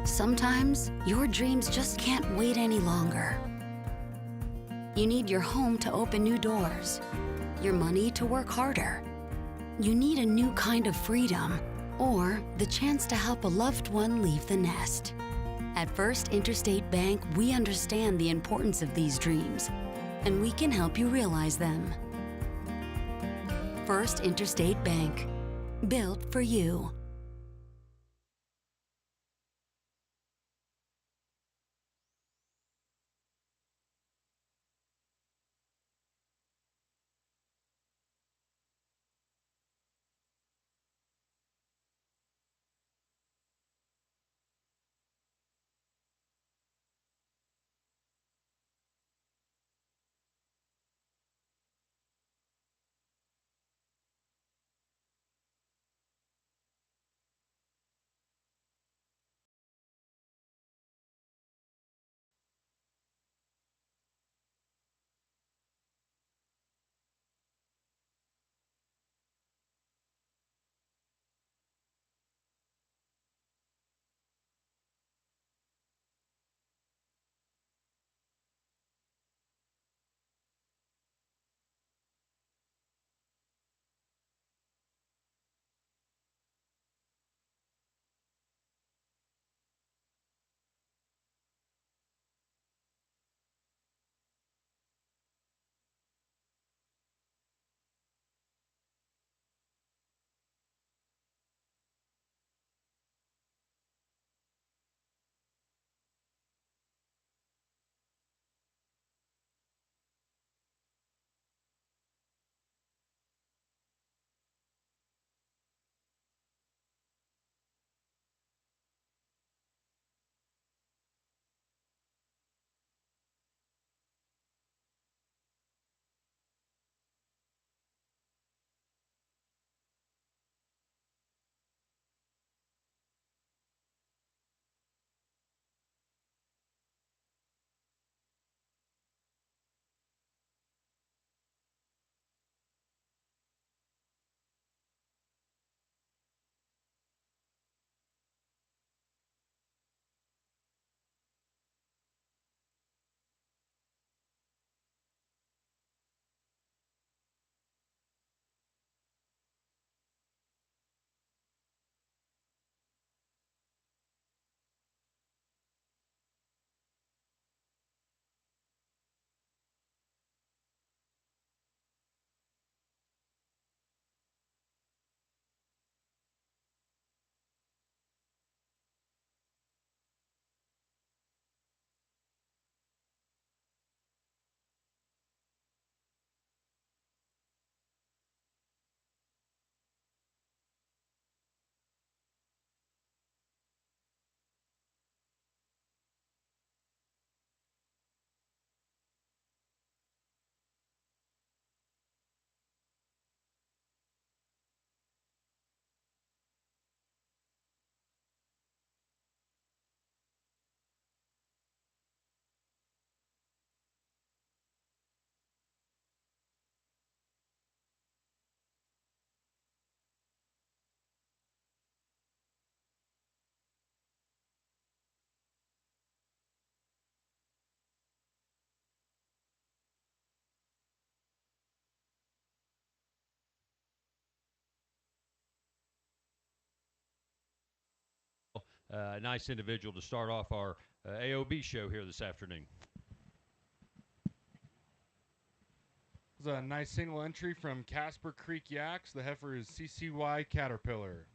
Sometimes your dreams just can't wait any longer. You need your home to open new doors, your money to work harder. You need a new kind of freedom, or the chance to help a loved one leave the nest. At First Interstate Bank, we understand the importance of these dreams, and we can help you realize them. First Interstate Bank, built for you. A nice individual to start off our AOB show here this afternoon. It was a nice single entry from Casper Creek Yaks. The heifer is CCY Caterpillar.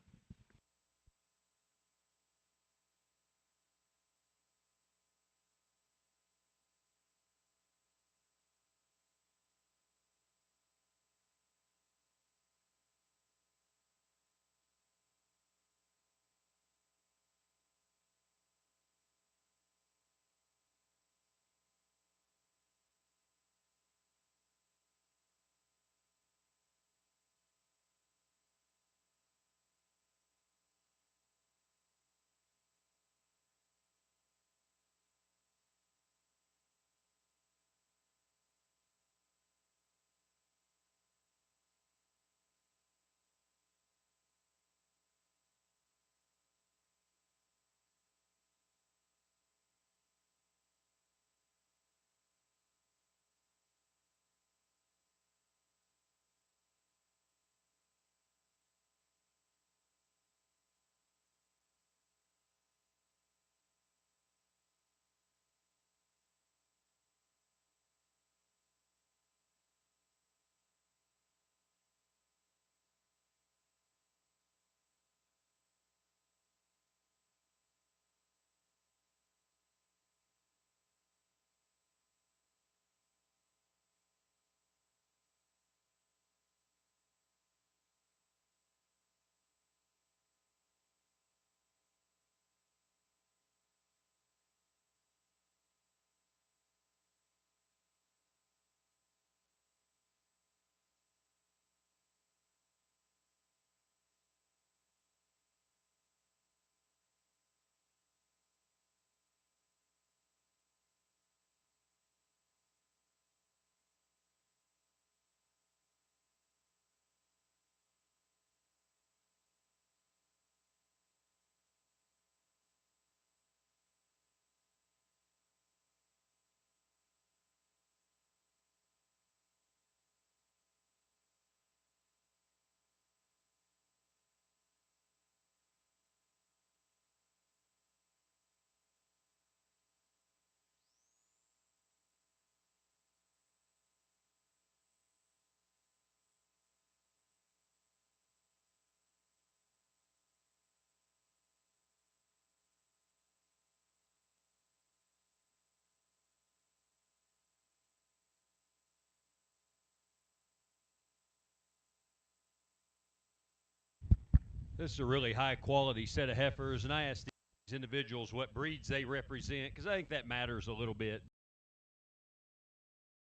This is a really high quality set of heifers, and I asked these individuals what breeds they represent because I think that matters a little bit.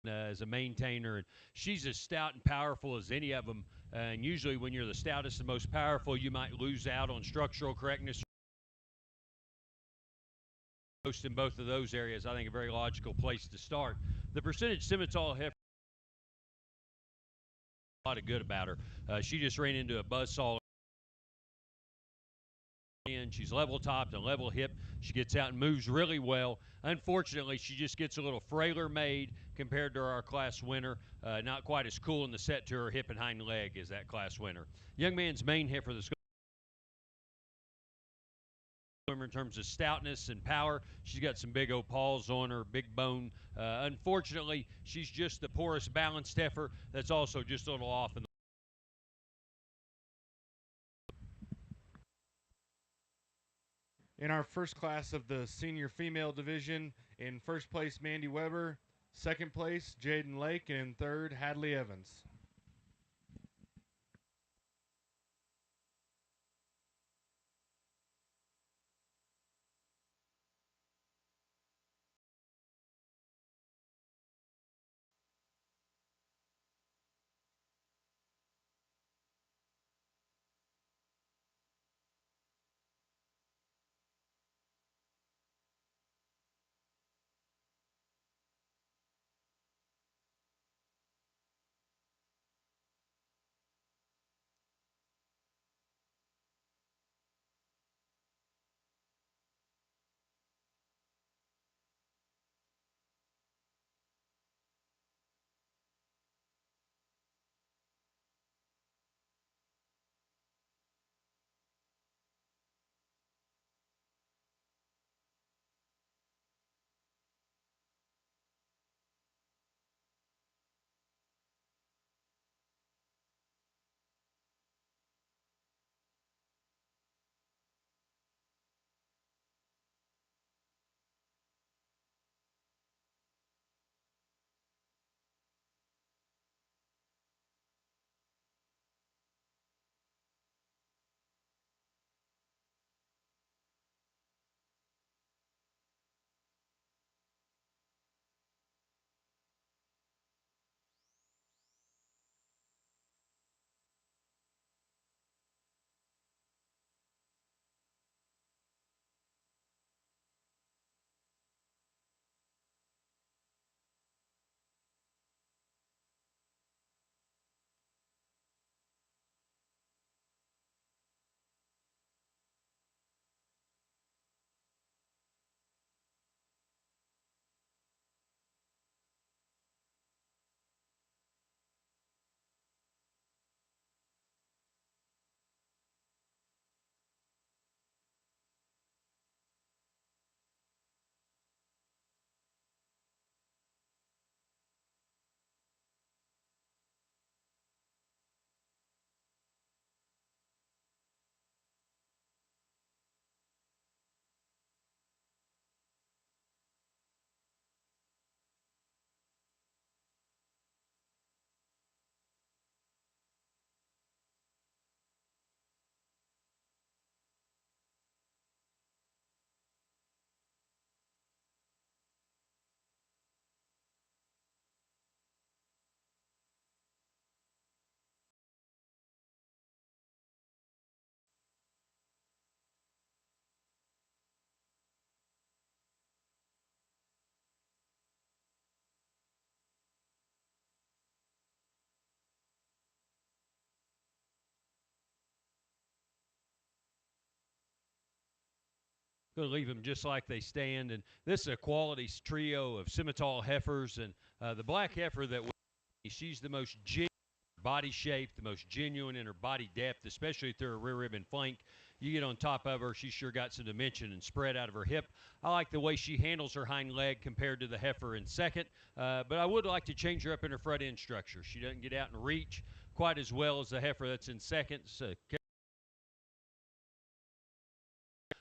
As a maintainer, and she's as stout and powerful as any of them. And usually, when you're the stoutest and most powerful, you might lose out on structural correctness. Most in both of those areas, I think a very logical place to start. The percentage Simmental heifer, a lot of good about her. She just ran into a buzzsaw. And she's level topped and level hip. She gets out and moves really well. Unfortunately, she just gets a little frailer made compared to our class winner. Not quite as cool in the set to her hip and hind leg as that class winner. Young man's main heifer that's in terms of stoutness and power. She's got some big old paws on her, big bone. Unfortunately, she's just the poorest balanced heifer that's also just a little off in the In our first class of the senior female division, in first place, Mandy Weber, second place, Jaden Lake, and in third, Hadley Evans. Going to leave them just like they stand. And this is a quality trio of Simmental heifers. And the black heifer that she's the most genuine body shape, the most genuine in her body depth, especially through her rear rib and flank. You get on top of her, she's sure got some dimension and spread out of her hip. I like the way she handles her hind leg compared to the heifer in second, but I would like to change her up in her front end structure. She doesn't get out and reach quite as well as the heifer that's in second. So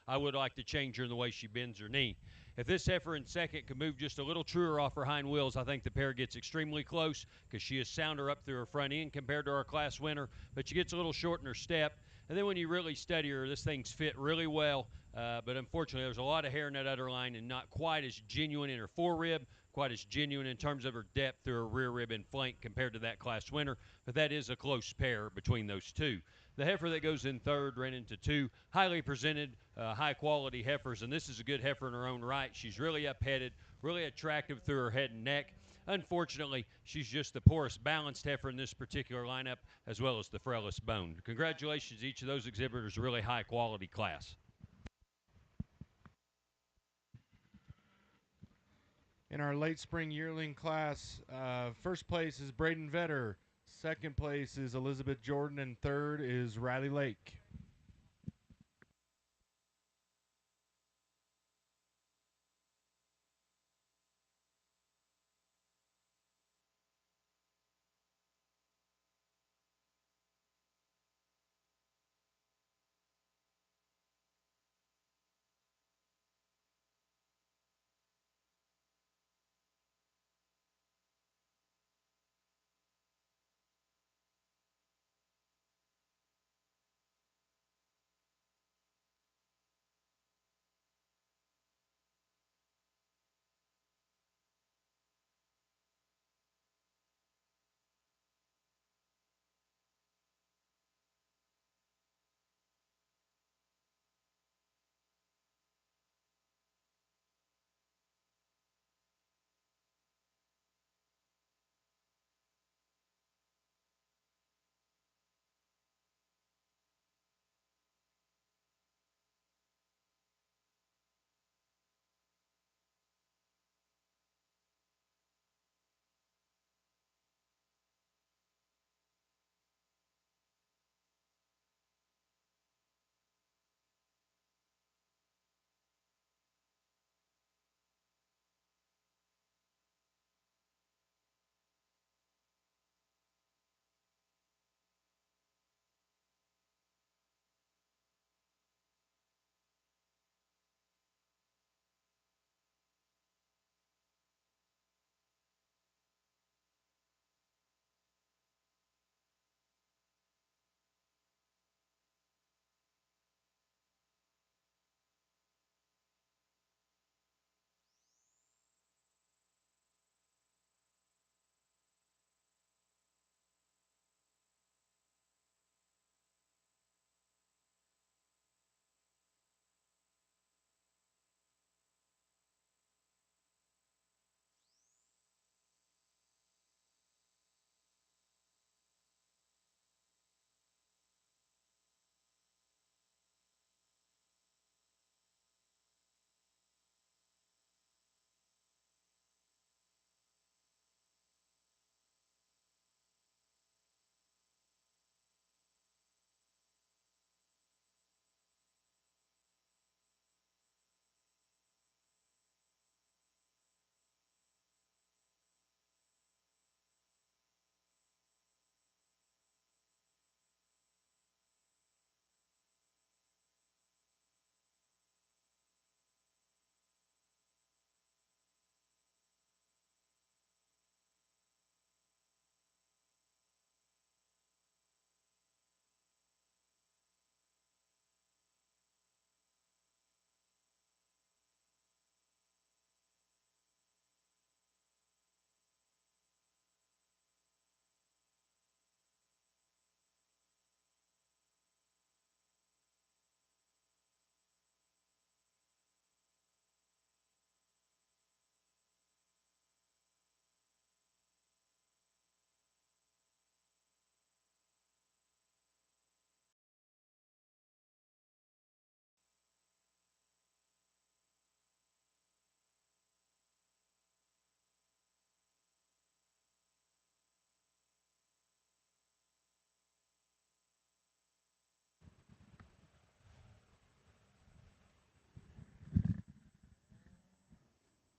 I would like to change her in the way she bends her knee. If this heifer in second can move just a little truer off her hind wheels, I think the pair gets extremely close because she is sounder up through her front end compared to our class winner, but she gets a little short in her step. And then when you really study her, this thing's fit really well. But unfortunately, there's a lot of hair in that udder line and not quite as genuine in her forerib, quite as genuine in terms of her depth through her rear rib and flank compared to that class winner. But that is a close pair between those two. The heifer that goes in third ran into two highly presented, high-quality heifers, and this is a good heifer in her own right. She's really up-headed, really attractive through her head and neck. Unfortunately, she's just the poorest balanced heifer in this particular lineup, as well as the frailest bone. Congratulations to each of those exhibitors, a really high-quality class. In our late spring yearling class, first place is Braden Vetter, second place is Elizabeth Jordan, and third is Riley Lake.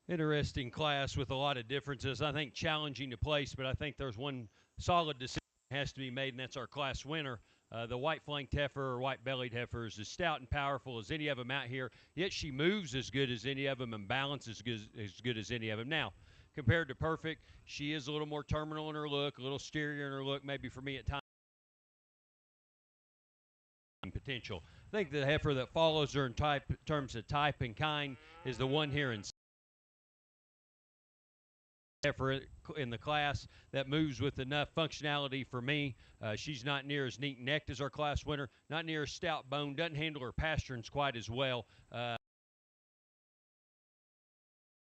Interesting class with a lot of differences. I think challenging to place, but I think there's one solid decision that has to be made, and that's our class winner. The white-flanked heifer or white-bellied heifer is as stout and powerful as any of them out here, yet she moves as good as any of them and balances as good as any of them. Now, compared to Perfect, she is a little more terminal in her look, a little steerier in her look, maybe for me at times. potential. I think the heifer that follows her in terms of type and kind is the one here in heifer in the class that moves with enough functionality for me. She's not near as neat necked as our class winner, not near as stout bone, doesn't handle her pasterns quite as well.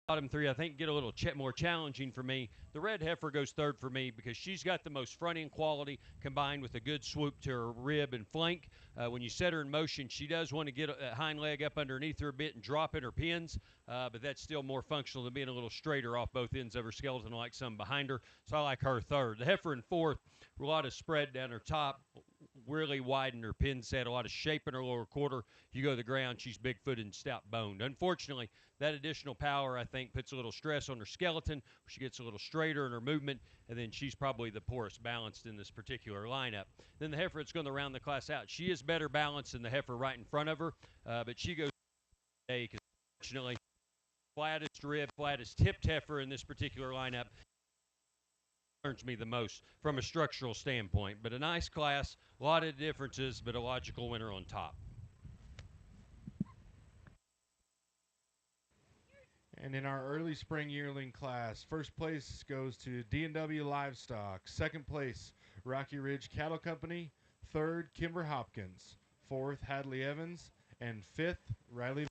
Bottom three, I think, get a little more challenging for me. The red heifer goes third for me because she's got the most front end quality combined with a good swoop to her rib and flank. When you set her in motion, she does want to get a hind leg up underneath her a bit and drop in her pins, but that's still more functional than being a little straighter off both ends of her skeleton like some behind her. So I like her third. The heifer in fourth, a lot of spread down her top, really widen her pin set, a lot of shape in her lower quarter. You go to the ground, she's big-footed and stout-boned. Unfortunately, that additional power, I think, puts a little stress on her skeleton. She gets a little straighter in her movement, and then she's probably the poorest balanced in this particular lineup. Then the heifer that's going to round the class out, she is better balanced than the heifer right in front of her, but she goes today because, unfortunately, flattest rib, flattest tipped heifer in this particular lineup concerns me the most from a structural standpoint. But a nice class, a lot of differences, but a logical winner on top. And in our early spring yearling class, first place goes to D&W Livestock. Second place, Rocky Ridge Cattle Company. Third, Kimber Hopkins. Fourth, Hadley Evans. And fifth, Riley.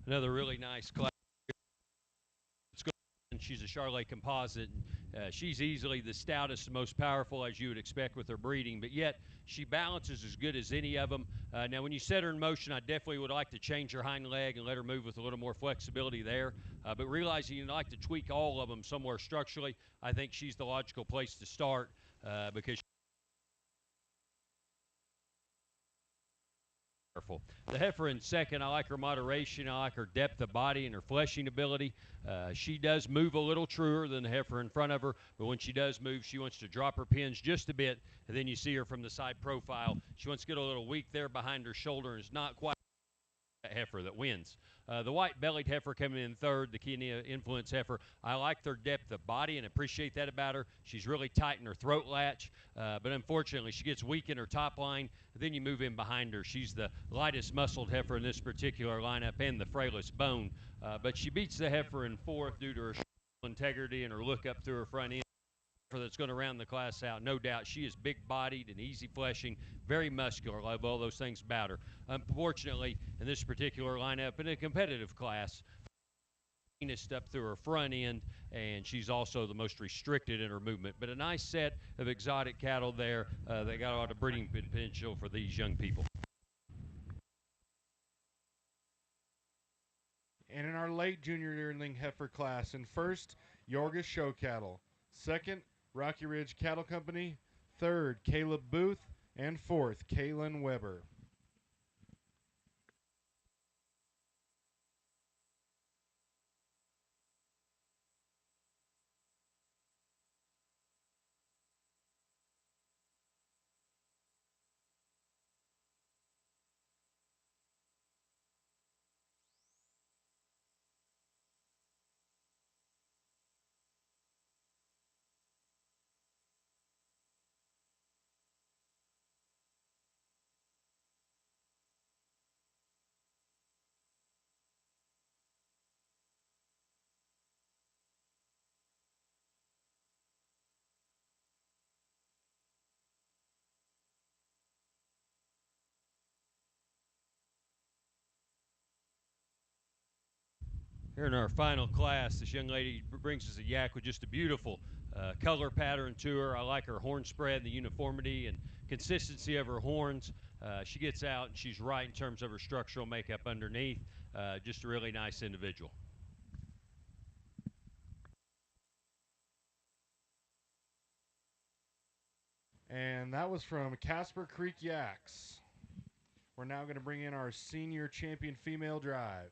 Another really nice class. It's going She's a Charolais composite. She's easily the stoutest and most powerful, as you would expect with her breeding, but yet she balances as good as any of them. Now, when you set her in motion, I definitely would like to change her hind leg and let her move with a little more flexibility there. But realizing you'd like to tweak all of them somewhere structurally, I think she's the logical place to start because the heifer in second, I like her moderation. I like her depth of body and her fleshing ability. She does move a little truer than the heifer in front of her, but when she does move, she wants to drop her pins just a bit, and then you see her from the side profile. She wants to get a little weak there behind her shoulder and is not quite heifer that wins. The white-bellied heifer coming in third, the Kenya influence heifer. I like their depth of body and appreciate that about her. She's really tight in her throat latch, but unfortunately she gets weak in her top line. Then you move in behind her. She's the lightest muscled heifer in this particular lineup and the frailest bone, but she beats the heifer in fourth due to her integrity and her look up through her front end. That's going to round the class out. No doubt she is big-bodied and easy fleshing, very muscular. I love all those things about her. Unfortunately, in this particular lineup, in a competitive class, up through her front end, and she's also the most restricted in her movement. But a nice set of exotic cattle there that got a lot of breeding potential for these young people. And in our late junior yearling heifer class, in first, Yorgis Show Cattle. Second, Rocky Ridge Cattle Company. Third, Caleb Booth. And fourth, Kaylin Weber. Here in our final class, this young lady brings us a yak with just a beautiful color pattern to her. I like her horn spread, the uniformity and consistency of her horns. She gets out and she's right in terms of her structural makeup underneath. Just a really nice individual. And that was from Casper Creek Yaks. We're now going to bring in our senior champion female drive.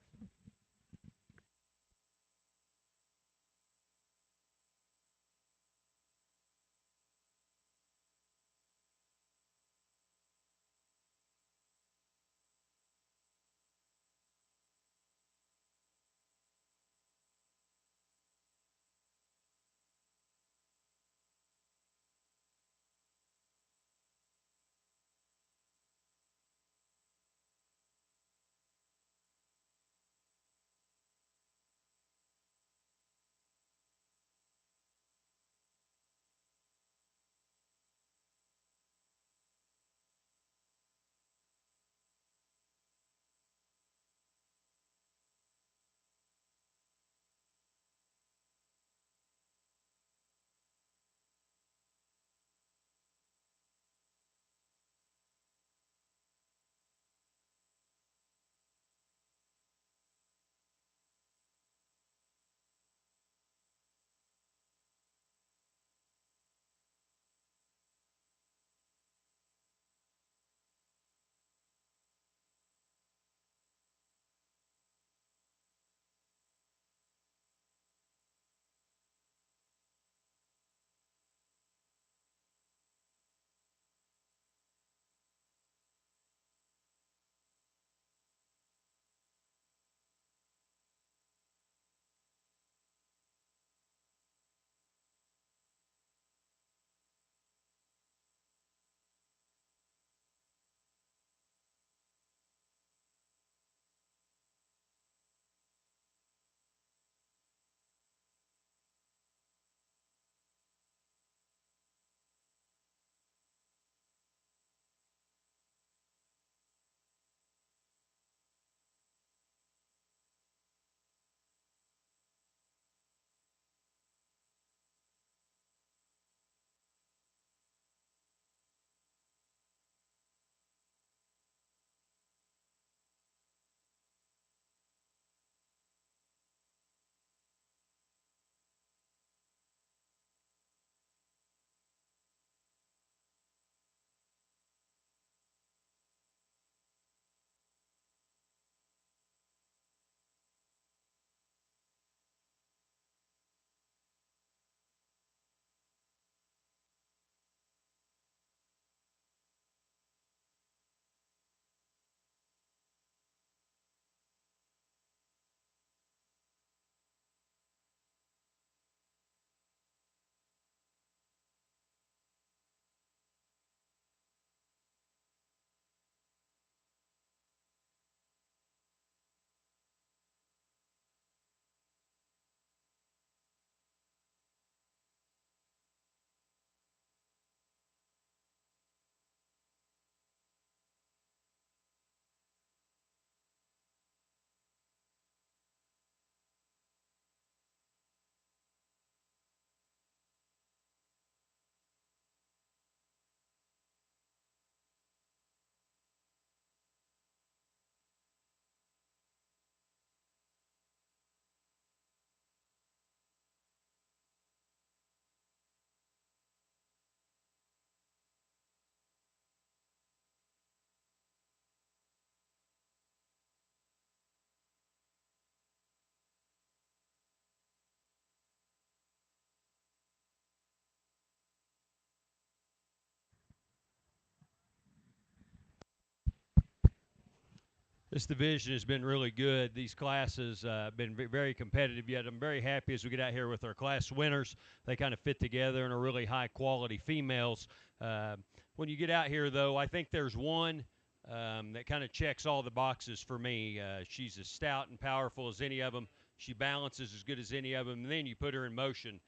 This division has been really good. These classes have been very competitive, yet I'm very happy as we get out here with our class winners. They kind of fit together and are really high-quality females. When you get out here, though, I think there's one that kind of checks all the boxes for me. She's as stout and powerful as any of them. She balances as good as any of them. And then you put her in motion.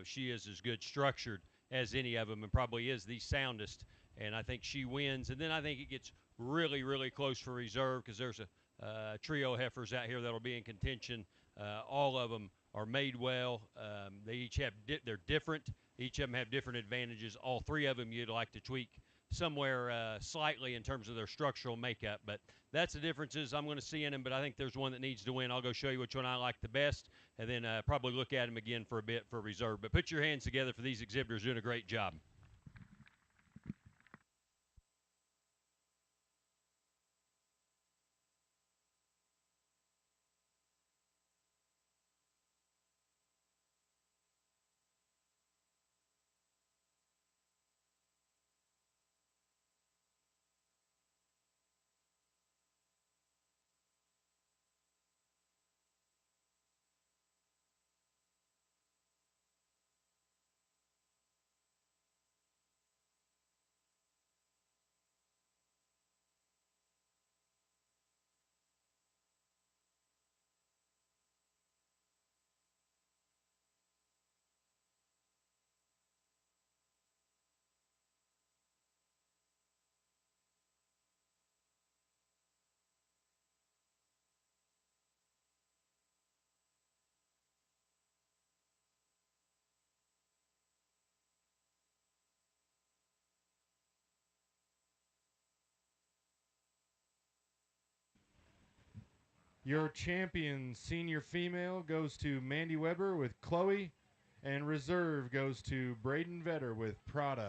She is as good structured as any of them and probably is the soundest. And I think she wins. And then I think it gets really, really close for reserve because there's a trio of heifers out here that'll be in contention. All of them are made well. They each have they're different. Each of them have different advantages. All three of them you'd like to tweak somewhere slightly in terms of their structural makeup, but that's the differences I'm going to see in them. But I think there's one that needs to win. I'll go show you which one I like the best, and then probably look at them again for a bit for reserve. But put your hands together for these exhibitors doing a great job. Your champion senior female goes to Mandy Weber with Chloe, and reserve goes to Braden Vetter with Prada.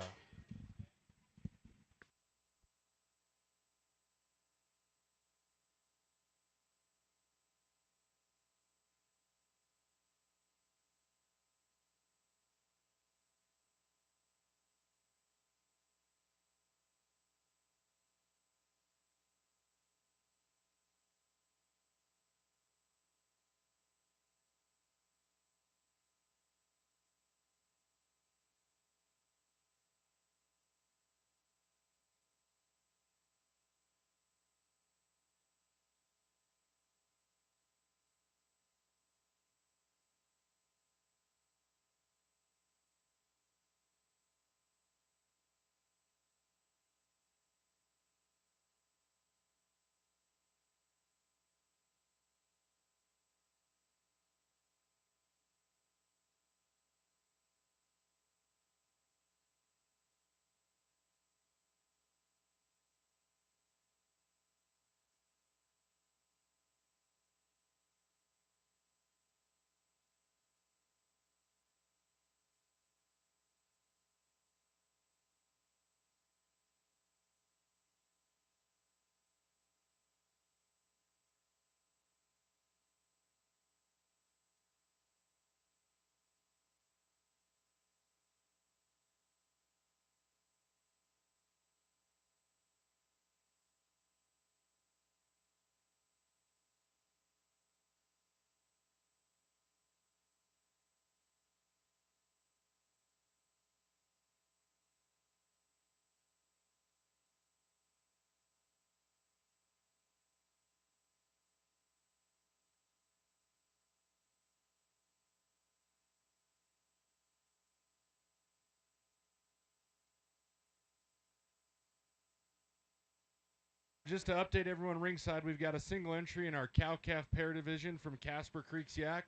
Just to update everyone ringside, we've got a single entry in our cow-calf pair division from Casper Creek's Yak.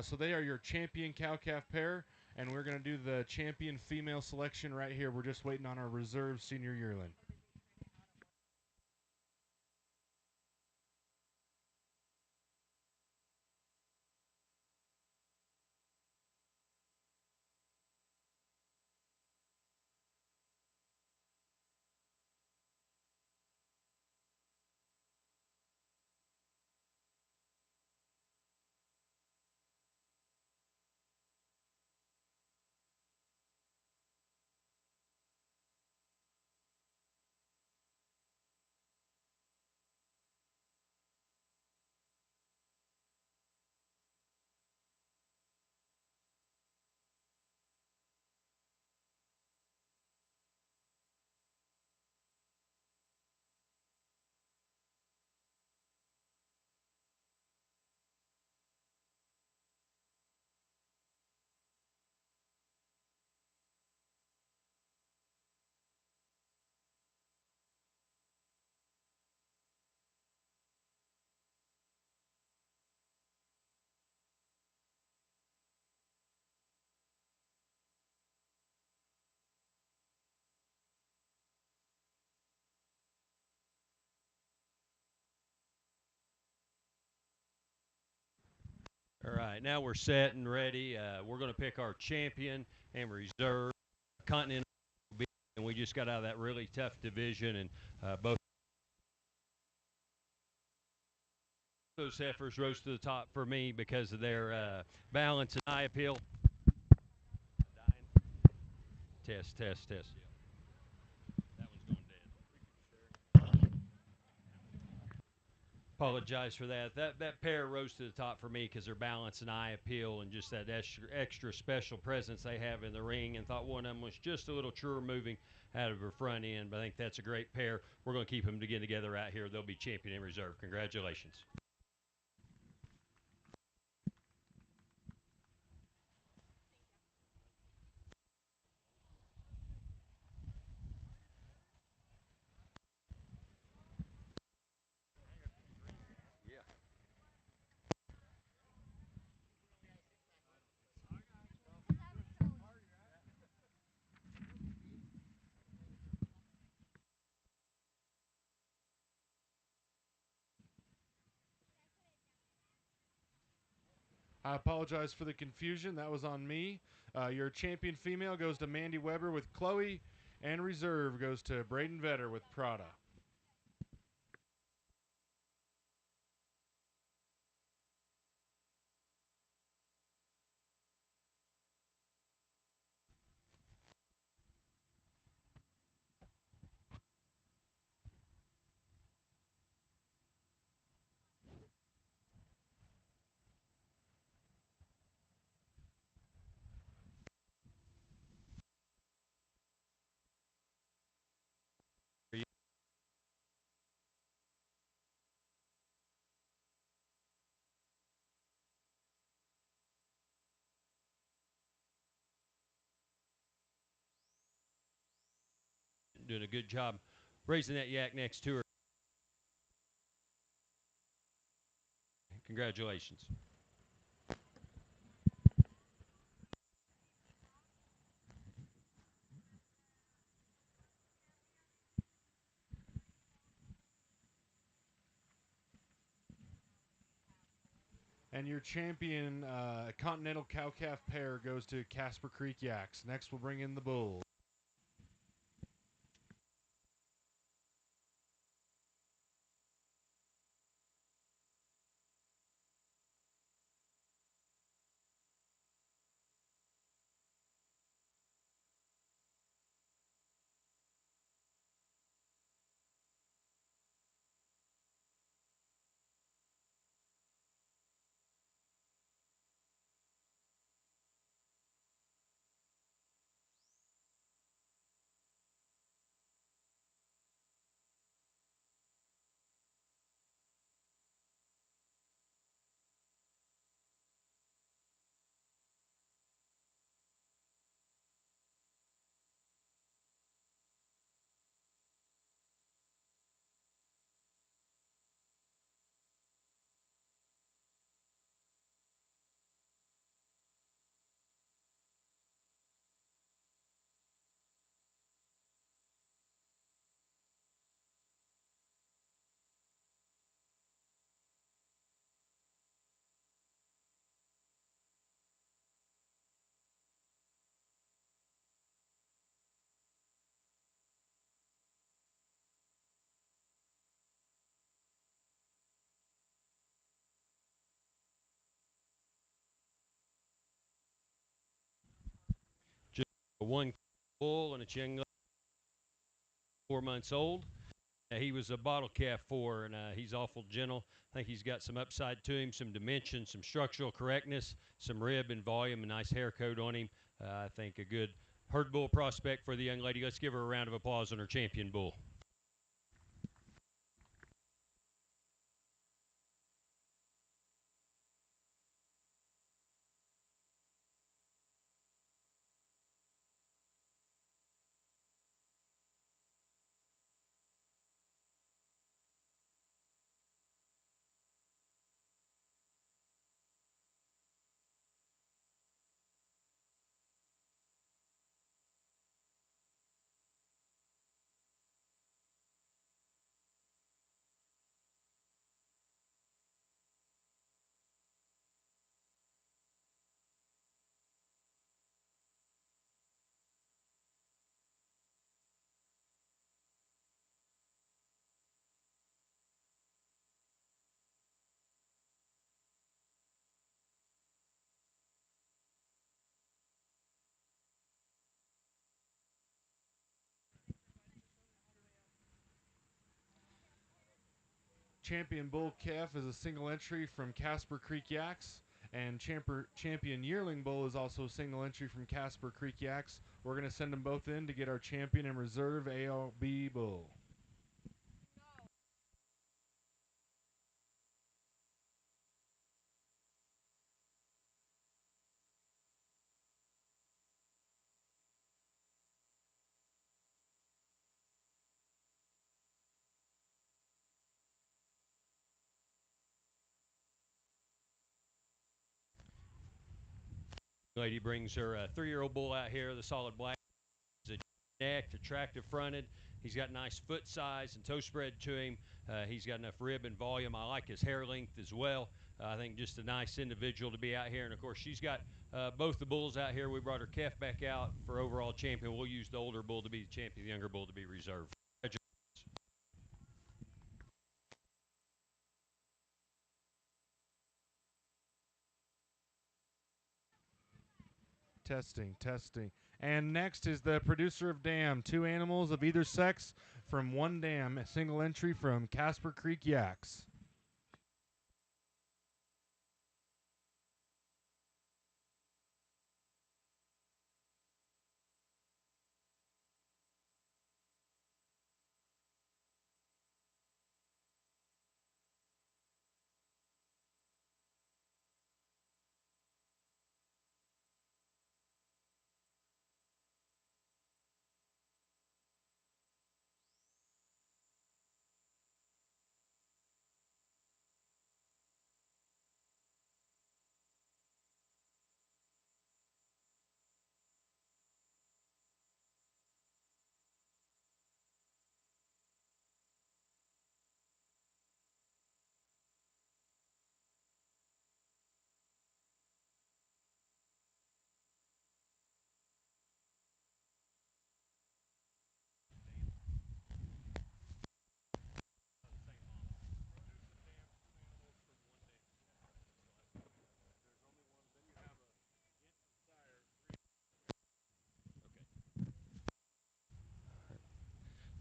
So they are your champion cow-calf pair, and we're going to do the champion female selection right here. We're just waiting on our reserve senior yearling. right, now we're set and ready. We're going to pick our champion and reserve continental, and we just got out of that really tough division, and both those heifers rose to the top for me because of their balance and eye appeal. Test, test, test. That one's going dead. Apologize for that. That pair rose to the top for me because their balance and eye appeal and just that extra special presence they have in the ring, and thought one of them was just a little truer moving out of her front end. But I think that's a great pair. We're going to keep them together out here. They'll be champion in reserve. Congratulations. I apologize for the confusion. That was on me. Your champion female goes to Mandy Weber with Chloe, and reserve goes to Braden Vetter with Prada. Doing a good job raising that yak next to her. Congratulations. And your champion continental cow-calf pair goes to Casper Creek Yaks. Next, we'll bring in the bulls. Just one bull and a young 4 months old. He was a bottle calf for, and he's awful gentle. I think he's got some upside to him, some dimension, some structural correctness, some rib and volume, a nice hair coat on him. I think a good herd bull prospect for the young lady. Let's give her a round of applause on her champion bull. Champion Bull Calf is a single entry from Casper Creek Yaks, and Champion Yearling Bull is also a single entry from Casper Creek Yaks. We're going to send them both in to get our Champion and Reserve AOB Bull. Lady brings her 3-year-old bull out here, the solid black. He's a necked, attractive fronted. He's got nice foot size and toe spread to him. He's got enough rib and volume. I like his hair length as well. I think just a nice individual to be out here. And of course, she's got both the bulls out here. We brought her calf back out for overall champion. We'll use the older bull to be the champion, the younger bull to be reserved. Testing, testing. And next is the producer of dam. 2 animals of either sex from one dam. A single entry from Casper Creek Yaks.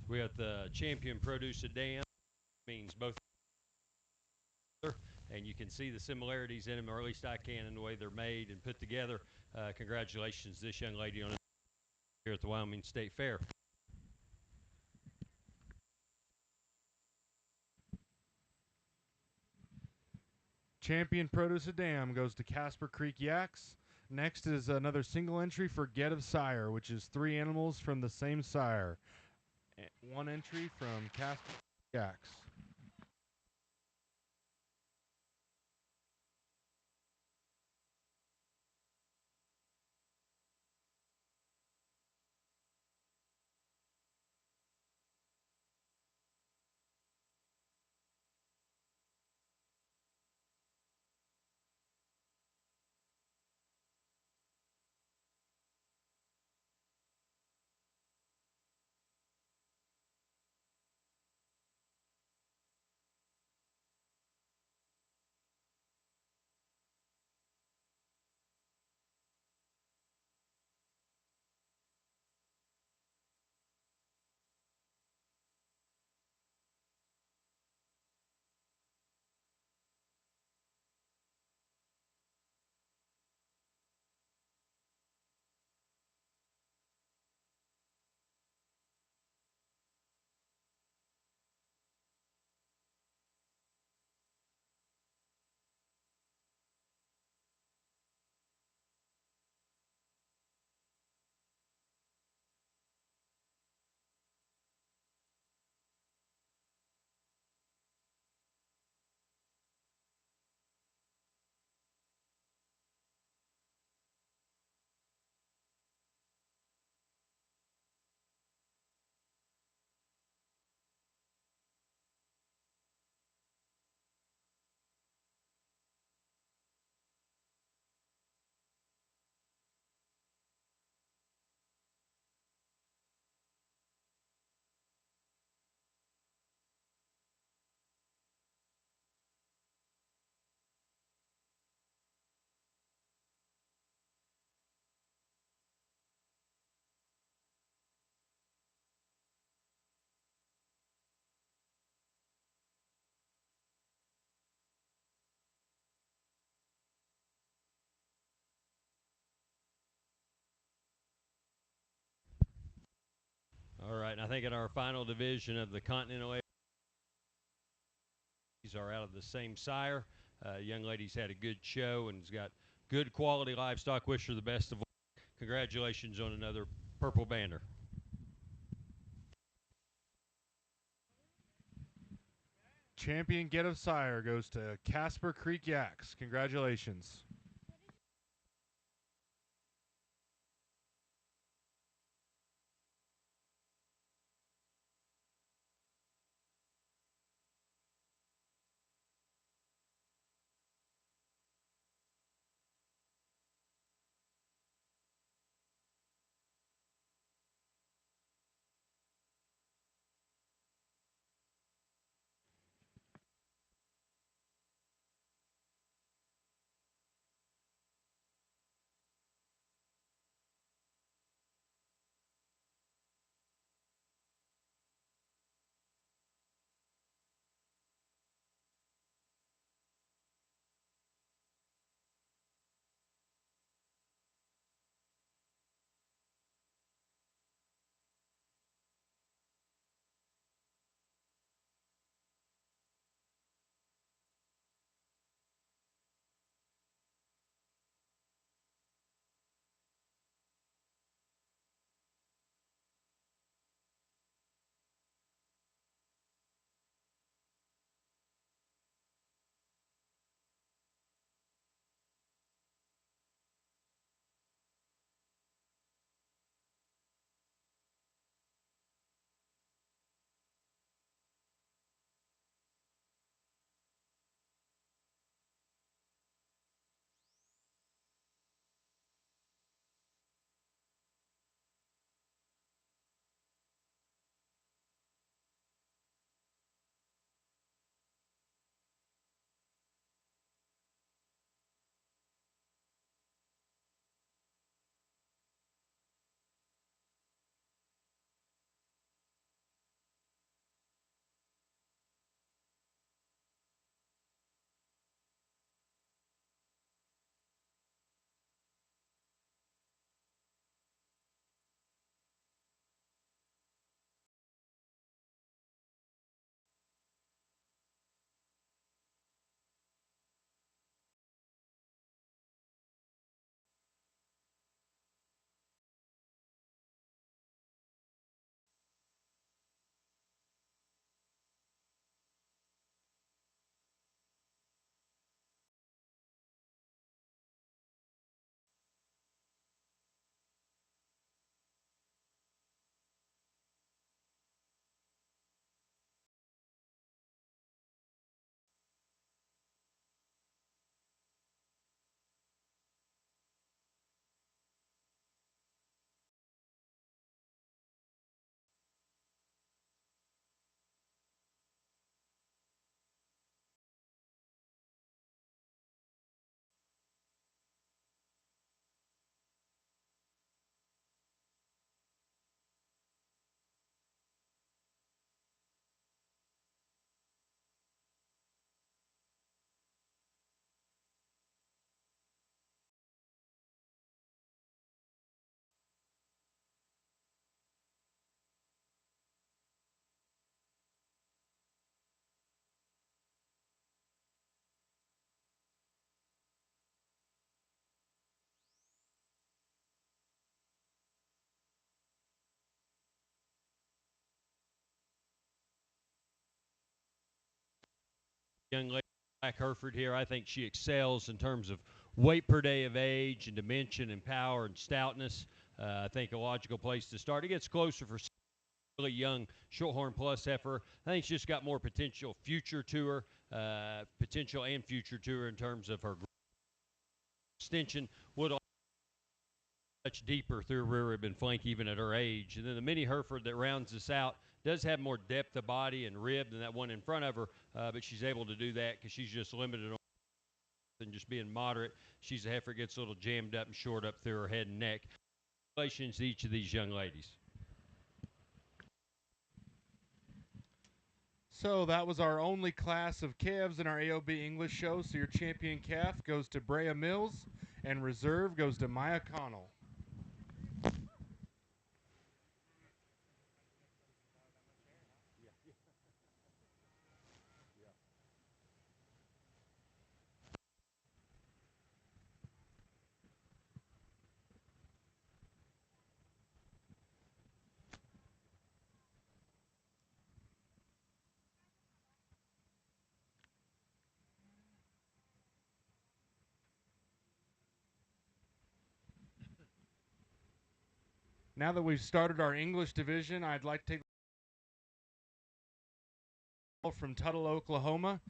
We got the champion produce a dam. Means both. And you can see the similarities in them, or at least I can, in the way they're made and put together. Congratulations to this young lady on here at the Wyoming State Fair. Champion Produce a Dam goes to Casper Creek Yaks. Next is another single entry for Get of Sire, which is 3 animals from the same sire. 1 entry from Casper Creek Yaks. and I think in our final division of the Continental AOB, these are out of the same sire. Young lady's had a good show and has got good quality livestock. Wish her the best of luck. Congratulations on another purple banner. Champion Get of Sire goes to Casper Creek Yaks. Congratulations. Young lady, Black Hereford here, I think she excels in terms of weight per day of age and dimension and power and stoutness. I think a logical place to start. It gets closer for really young Shorthorn Plus heifer. I think she's just got more potential future to her, potential and future to her in terms of her extension. Would much deeper through rear rib and flank even at her age. And then the mini Hereford that rounds this out does have more depth of body and rib than that one in front of her, but she's able to do that because she's just limited on and just being moderate. She's a heifer gets a little jammed up and short up through her head and neck. Congratulations to each of these young ladies. So that was our only class of calves in our AOB English show. So your champion calf goes to Brea Mills, and reserve goes to Maya Connell. Now that we've started our English division, I'd like to take from Tuttle, Oklahoma.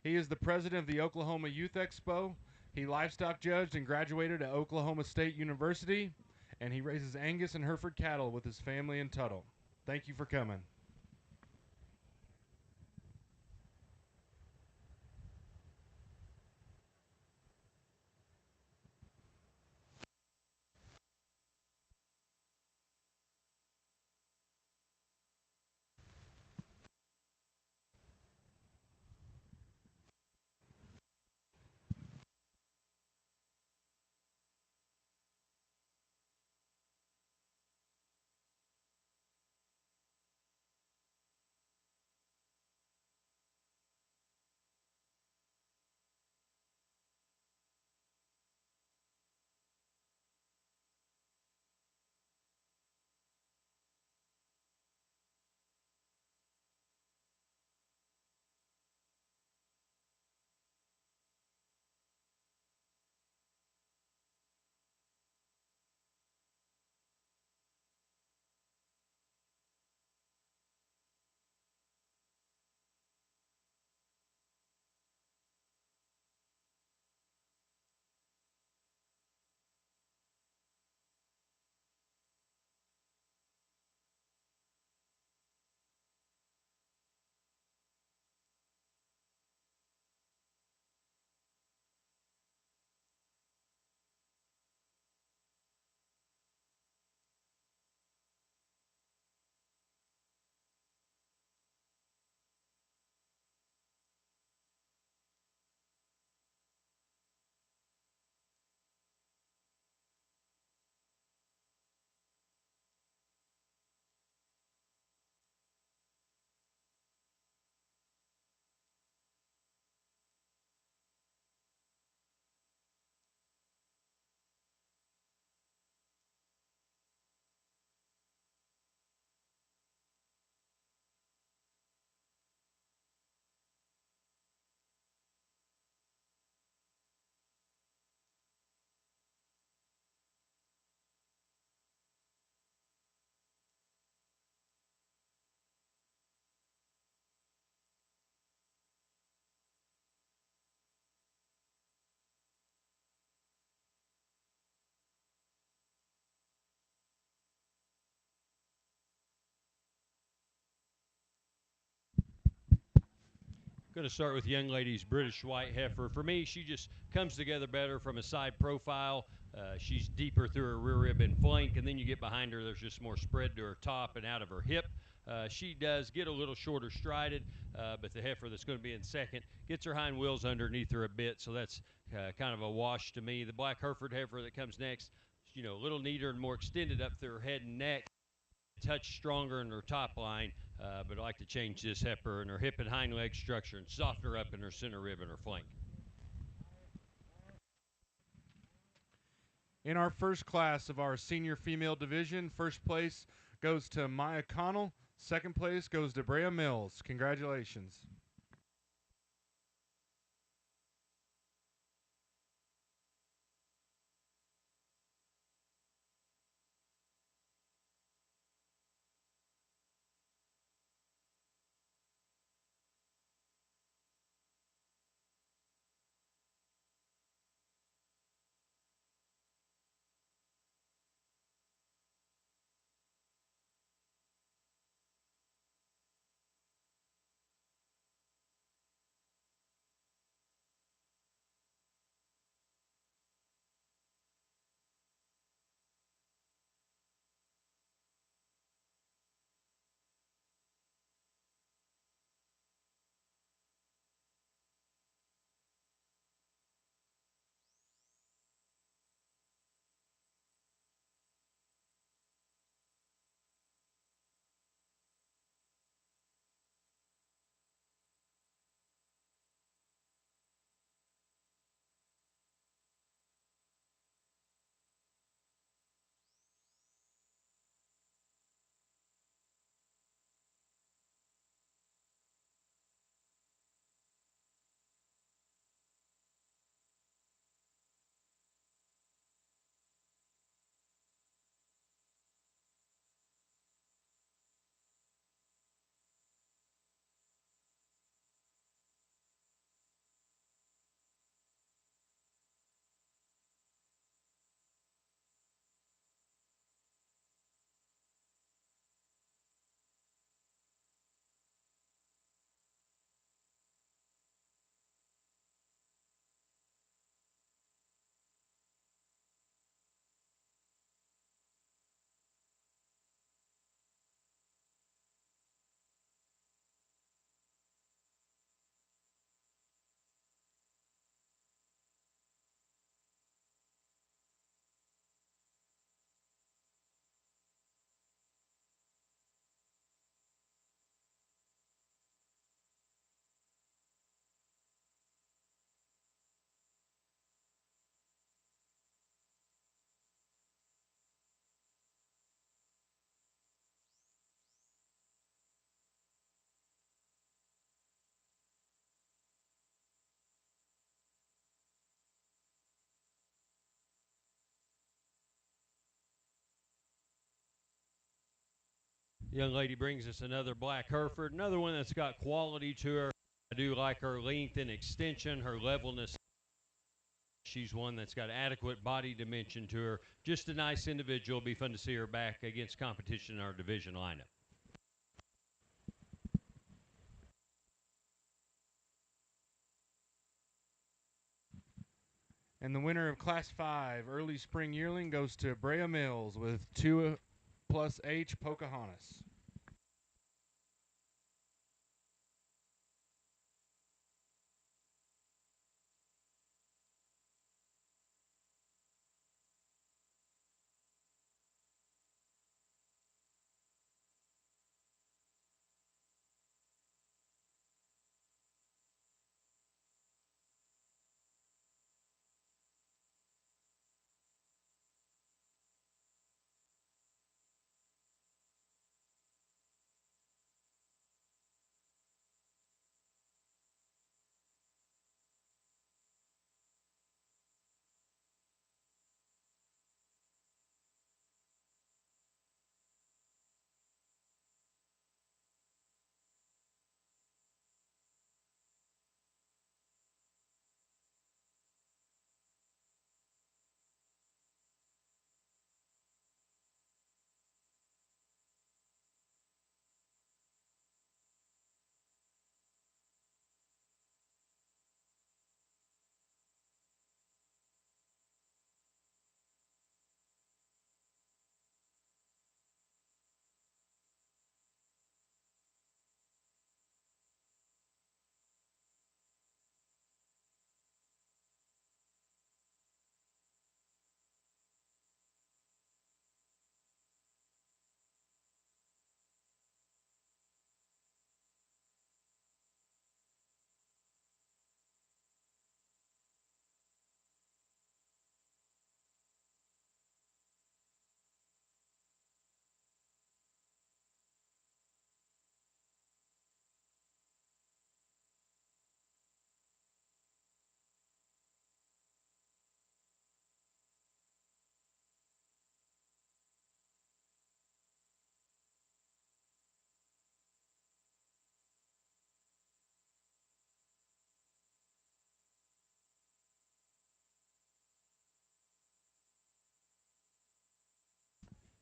He is the president of the Oklahoma Youth Expo. He livestock judged and graduated at Oklahoma State University, and he raises Angus and Hereford cattle with his family in Tuttle. Thank you for coming. Going to start with young lady's British white heifer. For me, she just comes together better from a side profile. She's deeper through her rear rib and flank, and then you get behind her, there's just more spread to her top and out of her hip. She does get a little shorter strided, but the heifer that's going to be in second gets her hind wheels underneath her a bit, so that's kind of a wash to me. The black Hereford heifer that comes next, a little neater and more extended up through her head and neck. Touch stronger in her top line, but I like to change this heifer in her hip and hind leg structure and soften her up in her center rib and her flank. In our first class of our senior female division, first place goes to Maya Connell. Second place goes to Brea Mills. Congratulations. Young lady brings us another black Hereford, another one that's got quality to her. I do like her length and extension, her levelness. She's one that's got adequate body dimension to her. Just a nice individual. Be fun to see her back against competition in our division lineup. And the winner of Class 5 early spring yearling goes to Brea Mills with 2+H Pocahontas.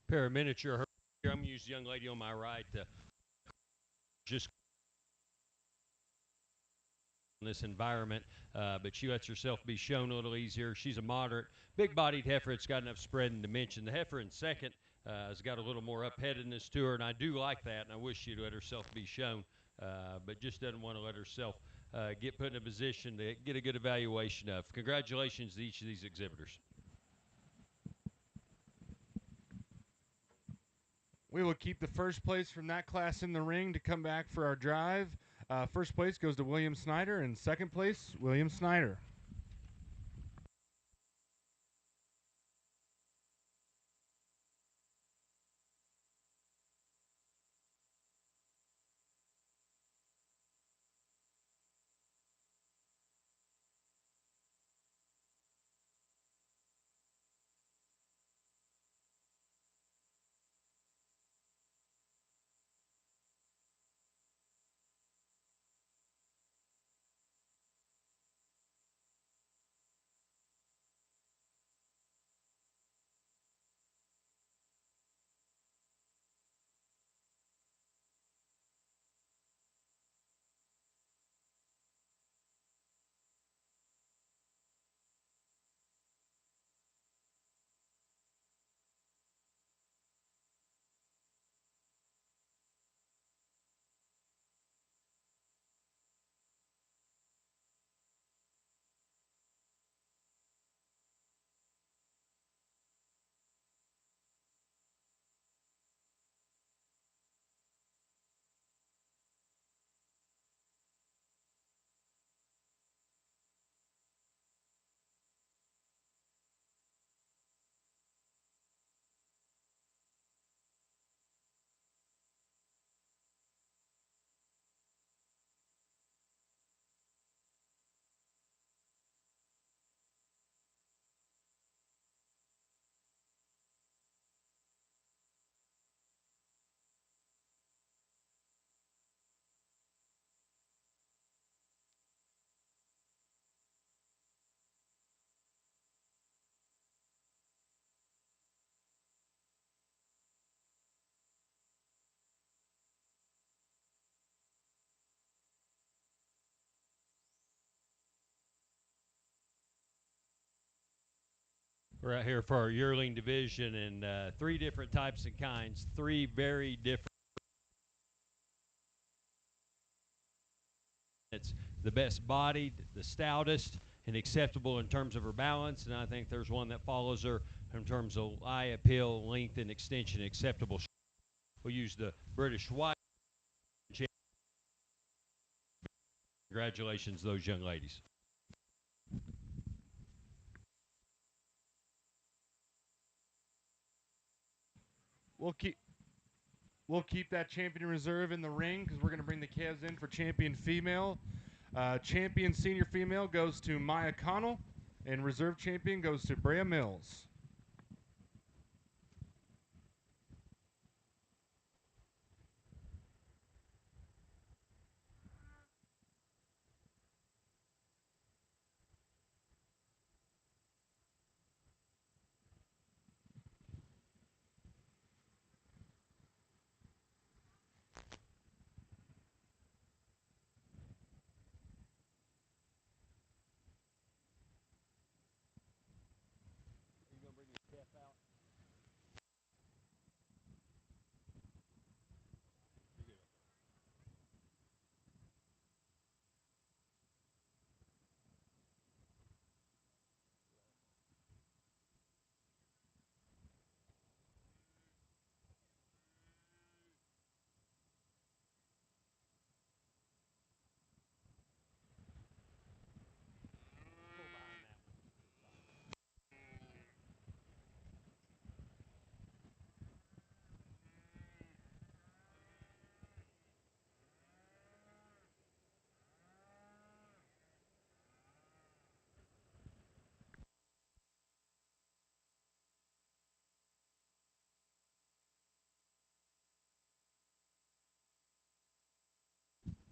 Pair of miniature Hereford. I'm going to use the young lady on my right to just in this environment, but she lets herself be shown a little easier. She's a moderate, big-bodied heifer. It's got enough spread and dimension. The heifer in second has got a little more upheadedness to her, and I do like that, and I wish she'd let herself be shown, but just doesn't want to let herself get put in a position to get a good evaluation of. Congratulations to each of these exhibitors. We will keep the first place from that class in the ring to come back for our drive. First place goes to William Snyder, and second place, William Snyder. We're out here for our yearling division, and 3 different types and kinds, 3 very different. It's the best bodied, the stoutest, and acceptable in terms of her balance, and I think there's one that follows her in terms of eye appeal, length, and extension, acceptable. We'll use the British White. Congratulations, those young ladies. We'll keep that champion reserve in the ring because we're going to bring the calves in for champion female. Champion senior female goes to Maya Connell, and reserve champion goes to Brea Mills.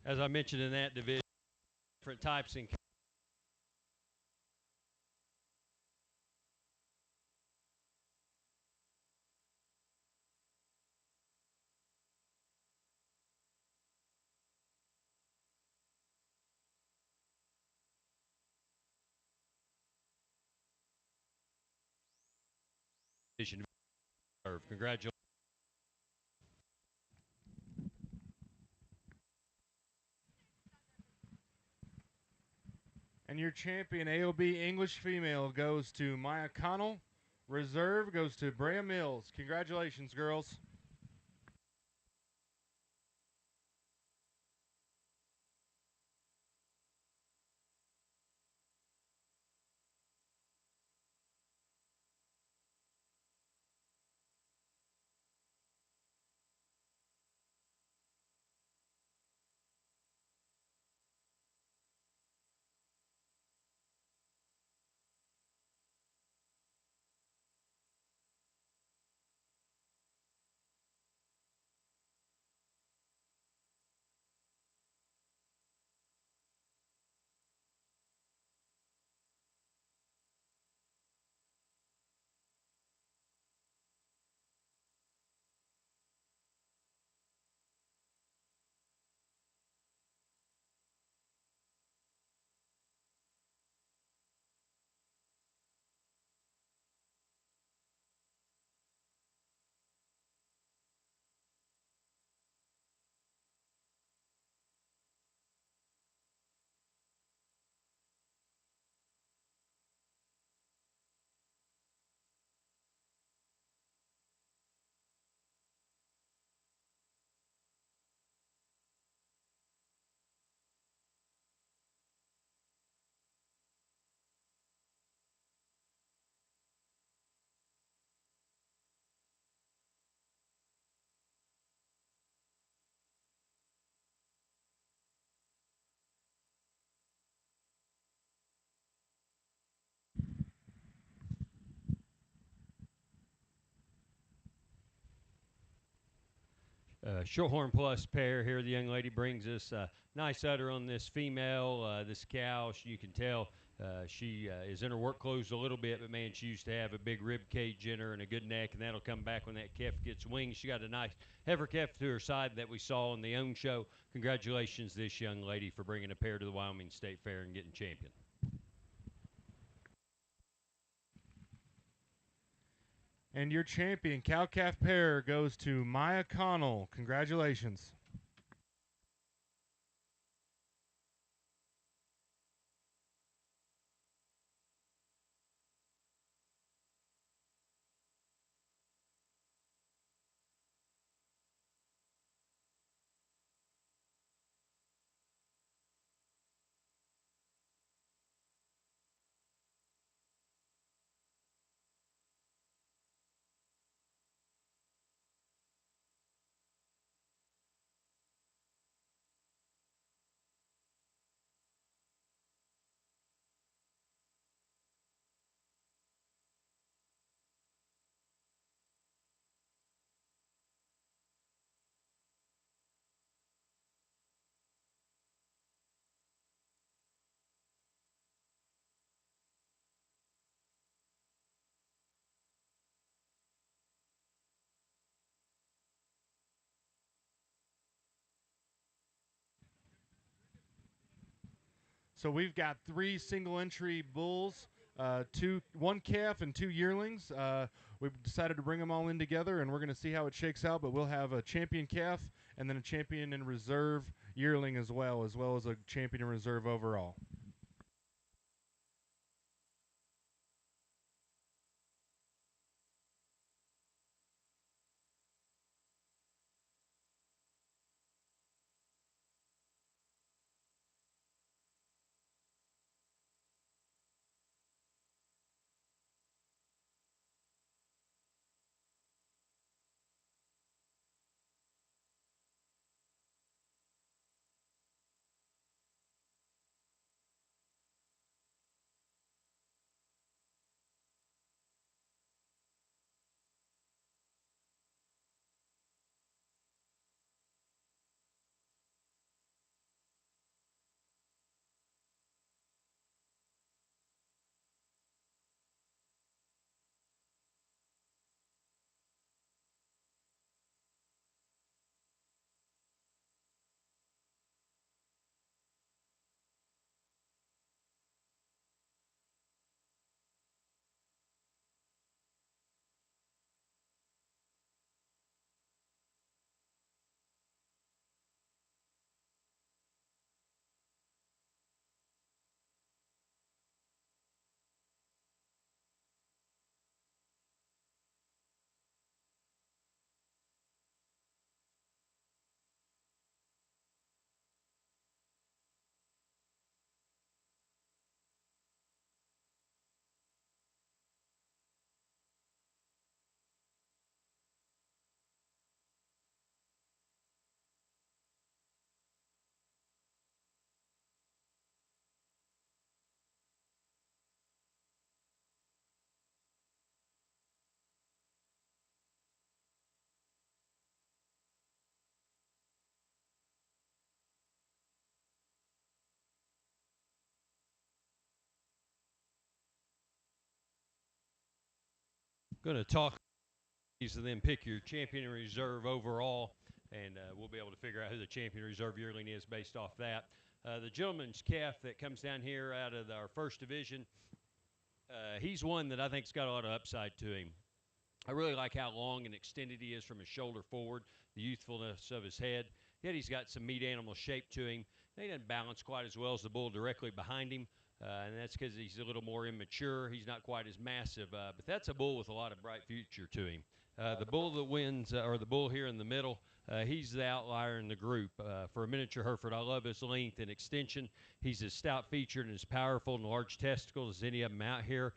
As I mentioned in that division, different types and division. Congratulations. And your champion AOB English female goes to Maya Connell. Reserve goes to Brea Mills. Congratulations, girls. Shorthorn Plus pair here. The young lady brings us a nice udder on this female. This cow, you can tell she is in her work clothes a little bit, but man, she used to have a big rib cage in her and a good neck, and that'll come back when that calf gets wings. She got a nice heifer calf to her side that we saw in the own show. Congratulations, this young lady, for bringing a pair to the Wyoming State Fair and getting champion. And your champion, cow-calf pair, goes to Maya Connell. Congratulations. So we've got 3 single entry bulls, one calf and 2 yearlings. We've decided to bring them all in together, and we're going to see how it shakes out. But we'll have a champion calf and then a champion in reserve yearling as well as a champion in reserve overall. Going to talk these and then pick your champion in reserve overall, and we'll be able to figure out who the champion reserve yearling is based off that. The gentleman's calf that comes down here out of our first division, he's one that I think's got a lot of upside to him. I really like how long and extended he is from his shoulder forward, the youthfulness of his head. Yet he's got some meat animal shape to him. He doesn't balance quite as well as the bull directly behind him, and that's because he's a little more immature. He's not quite as massive, but that's a bull with a lot of bright future to him. The bull that wins, or the bull here in the middle, he's the outlier in the group. For a miniature Hereford, I love his length and extension. He's as stout-featured and as powerful and large testicles as any of them out here.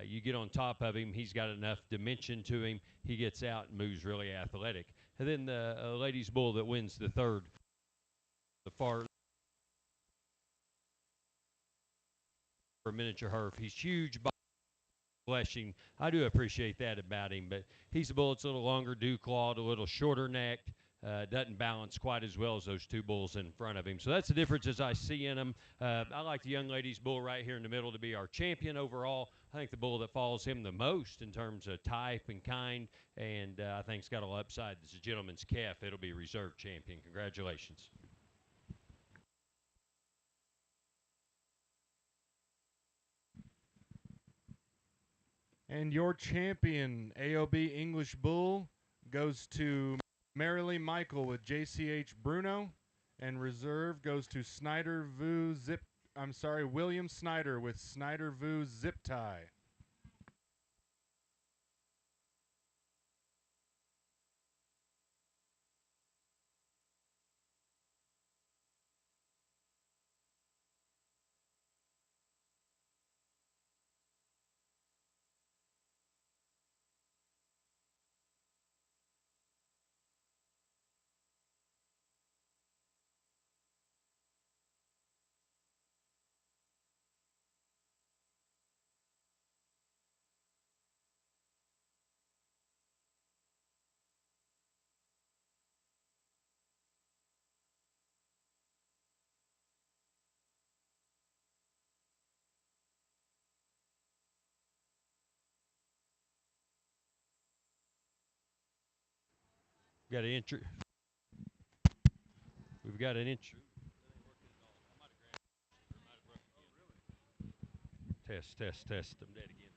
You get on top of him, he's got enough dimension to him. He gets out and moves really athletic. And then the ladies' bull that wins the third, the far for miniature Herf. He's huge, fleshing. I do appreciate that about him, but he's a bull that's a little longer, dew-clawed, a little shorter necked. Doesn't balance quite as well as those 2 bulls in front of him. So that's the difference as I see in them. I like the young lady's bull right here in the middle to be our champion overall. I think the bull that follows him the most in terms of type and kind, and I think it's got a lot of upside. This is a gentleman's calf. It'll be reserve champion. Congratulations. And your champion, AOB English Bull, goes to Marilee Michael with JCH Bruno. And reserve goes to William Snyder with Snyder Vu Zip Tie. Got an entry. We've got an entry. Test. I'm dead again.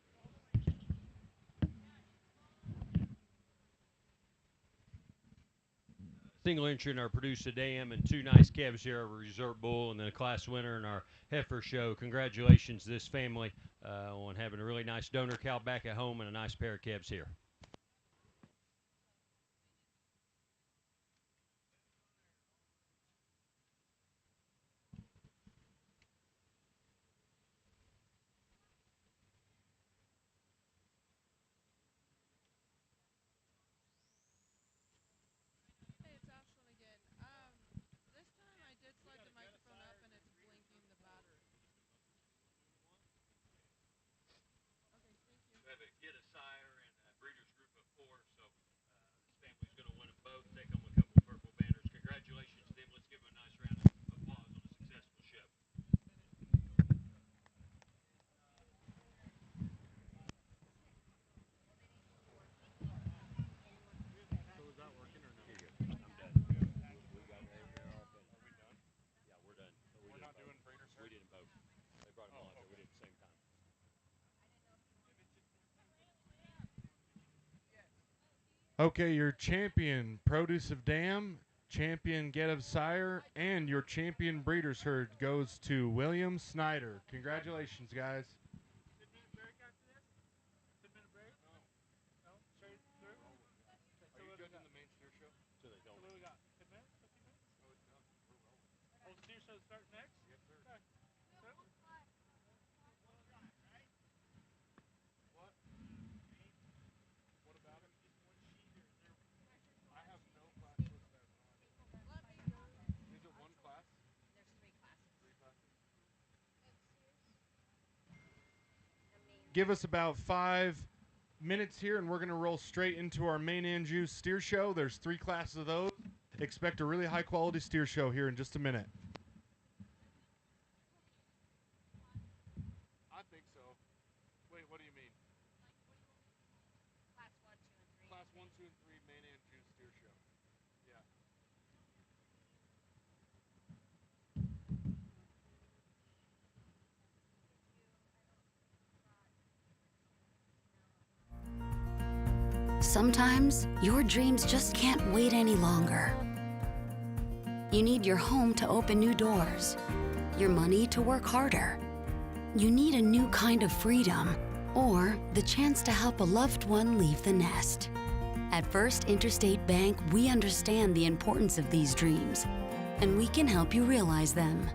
Single entry in our producer dam and two nice calves here, a reserve bull and then a class winner in our heifer show. Congratulations to this family on having a really nice donor cow back at home and a nice pair of calves here. We have a get a sire and a breeders group of 4, so this family's going to win them both. Take home a couple purple banners. Congratulations to them. Let's give them a nice round of applause on a successful show. So is that working or no? Here you go. I'm done. We got they're all finished. Are we done? Yeah, we're done. We're not doing breeders. We did them both. They brought them all out there. We did it at the same time. Okay, your champion, Produce of Dam, champion Get of Sire, and your champion Breeders Herd goes to William Snyder. Congratulations, guys. Are you judging the main steer show? So they don't. What do we got? 10 minutes? 15 minutes? No, it's not. We're rolling. Oh, the steer show starts next? Yes, sir. Okay. So, What? What about it? I have no class listed as non. Is it one class? Three classes. Give us about 5 minutes here, and we're going to roll straight into our Maine-Anjou steer show. There's 3 classes of those. Expect a really high-quality steer show here in just a minute. I think so. Wait, what do you mean? Class 1, 2, and 3 Maine-Anjou steer show. Yeah. Sometimes your dreams just can't wait any longer. You need your home to open new doors, your money to work harder. You need a new kind of freedom, or the chance to help a loved one leave the nest. At First Interstate Bank, we understand the importance of these dreams, and we can help you realize them.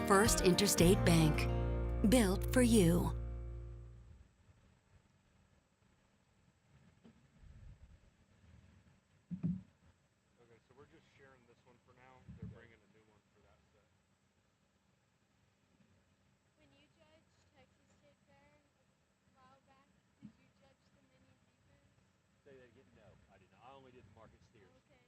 First Interstate Bank, built for you. Okay, so we're just sharing this one for now. They're bringing a new one for that set. When you judged Texas State Fair a while back, did you judge the mini beavers? Say that again? No, I did not. I only did the market steers. Okay.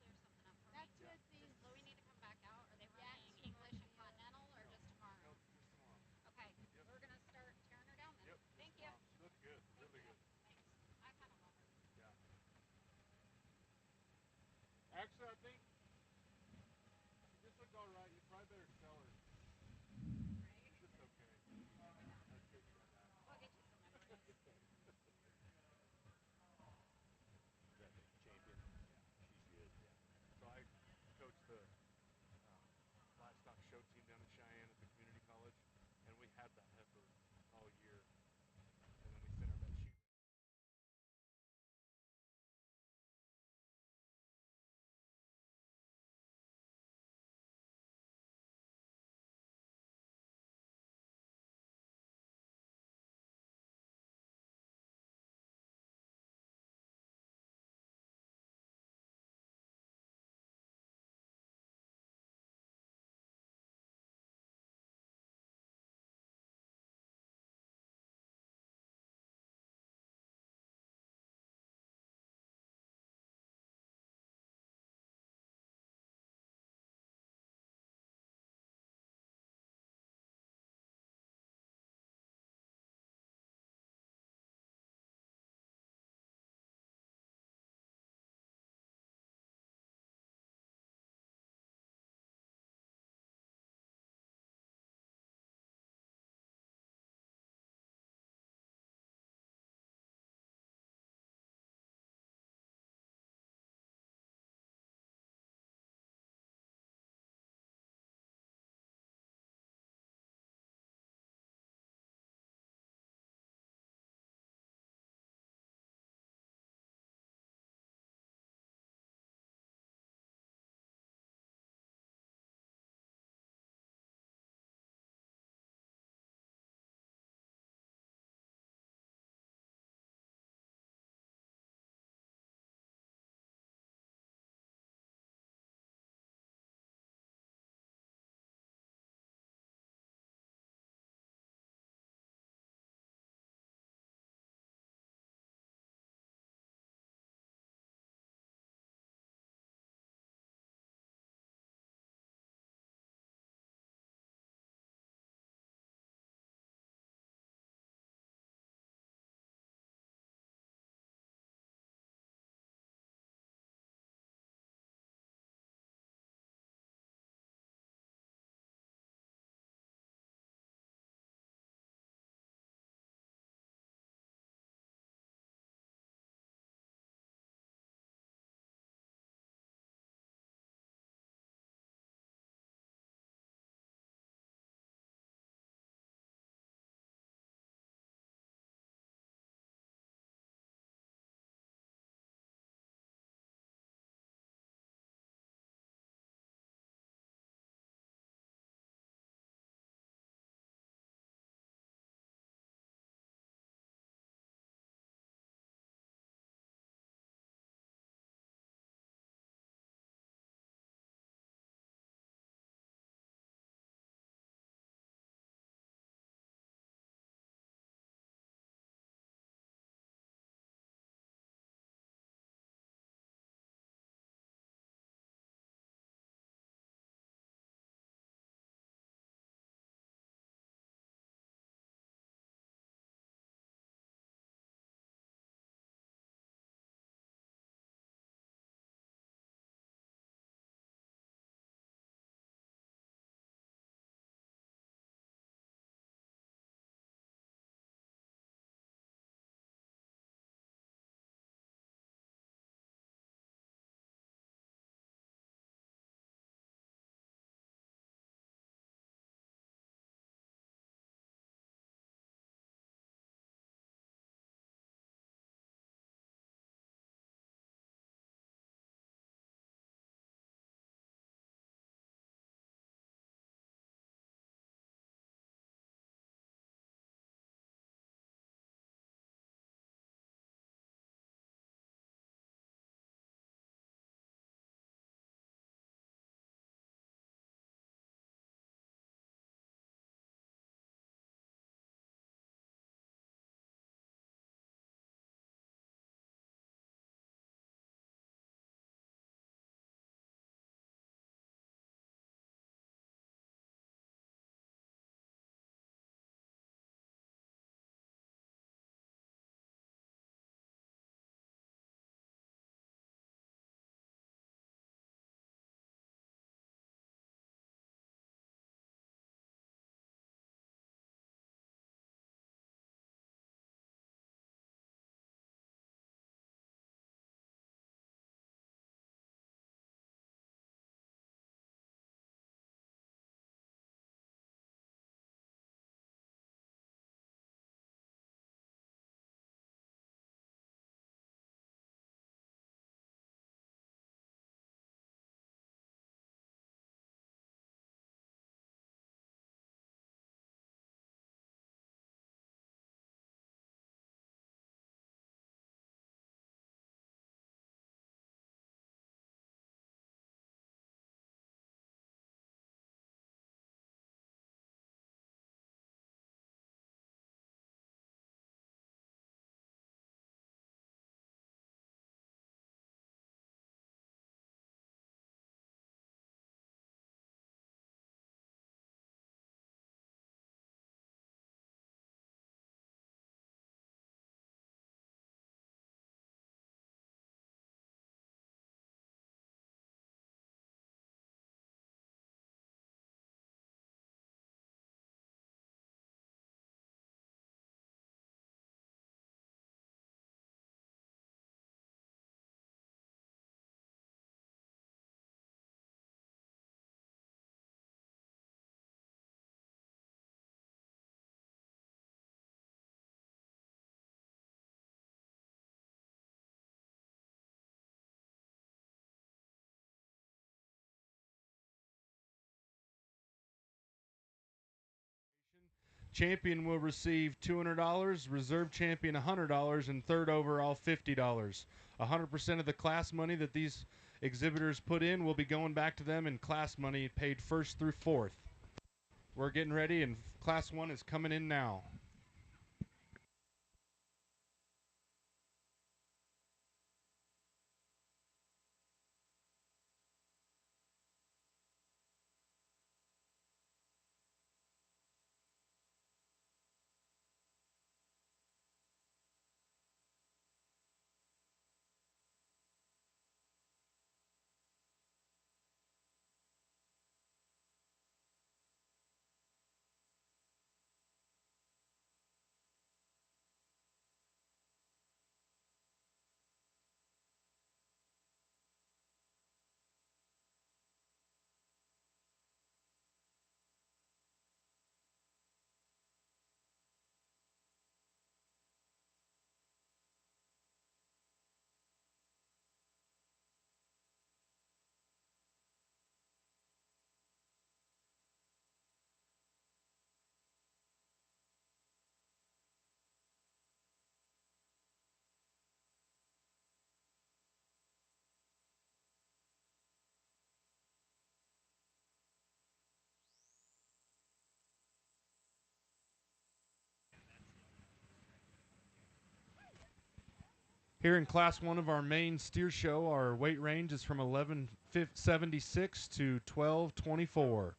Can you clear something up for That's me? what these. Will we need to come back out? Are they Yeah, running English and Continental or just tomorrow? No, just tomorrow. Okay, we're gonna start tearing her down then. Yep. Thank you. She looked good. Really good. Thanks. I kind of love her. Yeah. Actually, I think she just looked all right. You probably better sell her. She's just okay. I'd take care of that. We'll get Champion will receive $200, reserve champion $100, and third overall $50. 100% of the class money that these exhibitors put in will be going back to them in class money paid first through fourth. We're getting ready, and class 1 is coming in now. Here in Class 1 of our main steer show, our weight range is from 1176 to 1224.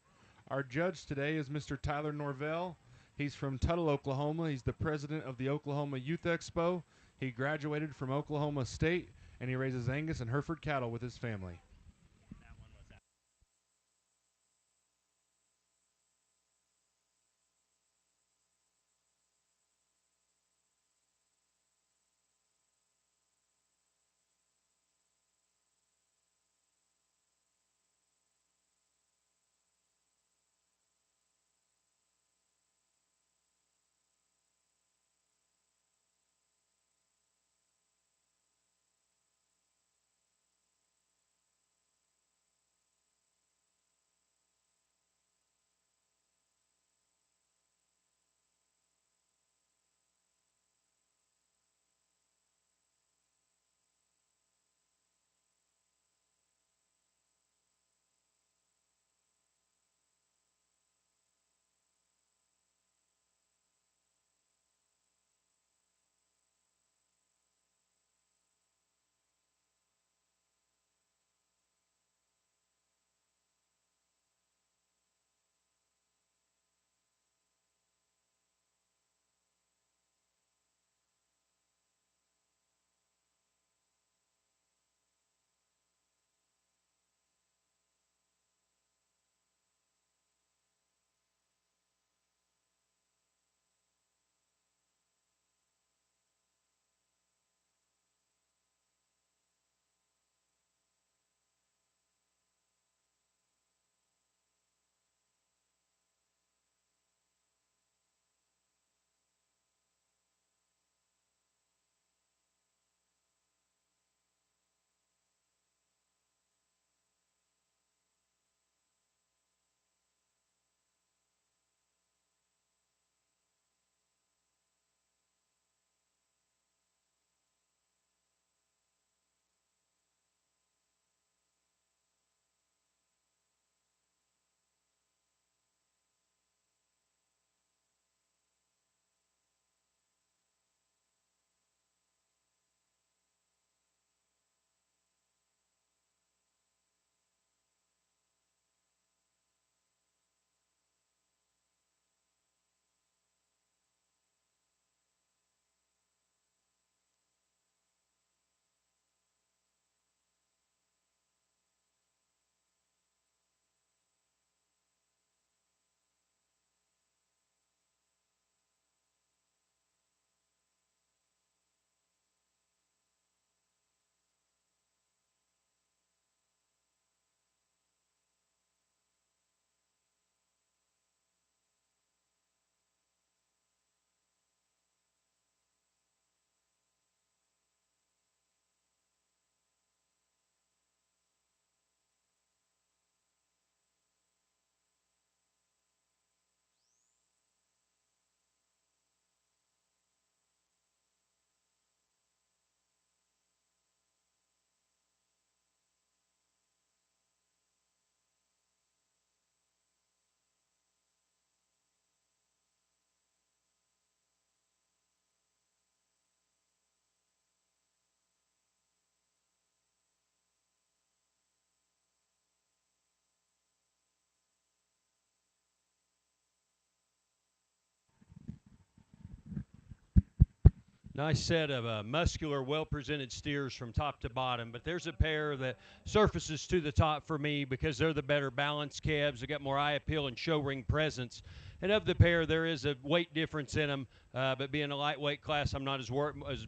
Our judge today is Mr. Tyler Norvell. He's from Tuttle, Oklahoma. He's the president of the Oklahoma Youth Expo. He graduated from Oklahoma State, and he raises Angus and Hereford cattle with his family. Nice set of muscular, well-presented steers from top to bottom, but there's a pair that surfaces to the top for me because they're the better balanced calves. They got more eye appeal and show ring presence. And of the pair, there is a weight difference in them, but being a lightweight class, I'm not as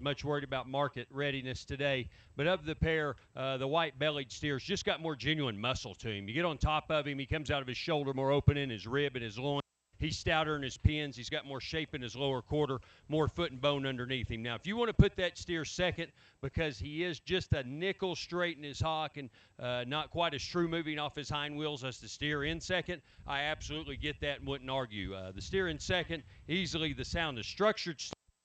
much worried about market readiness today. But of the pair, the white-bellied steers just got more genuine muscle to him. You get on top of him, he comes out of his shoulder more open in his rib and his loin. He's stouter in his pins. He's got more shape in his lower quarter, more foot and bone underneath him. Now, if you want to put that steer second because he is just a nickel straight in his hock and not quite as true moving off his hind wheels as the steer in second, I absolutely get that and wouldn't argue. The steer in second, easily the soundest structured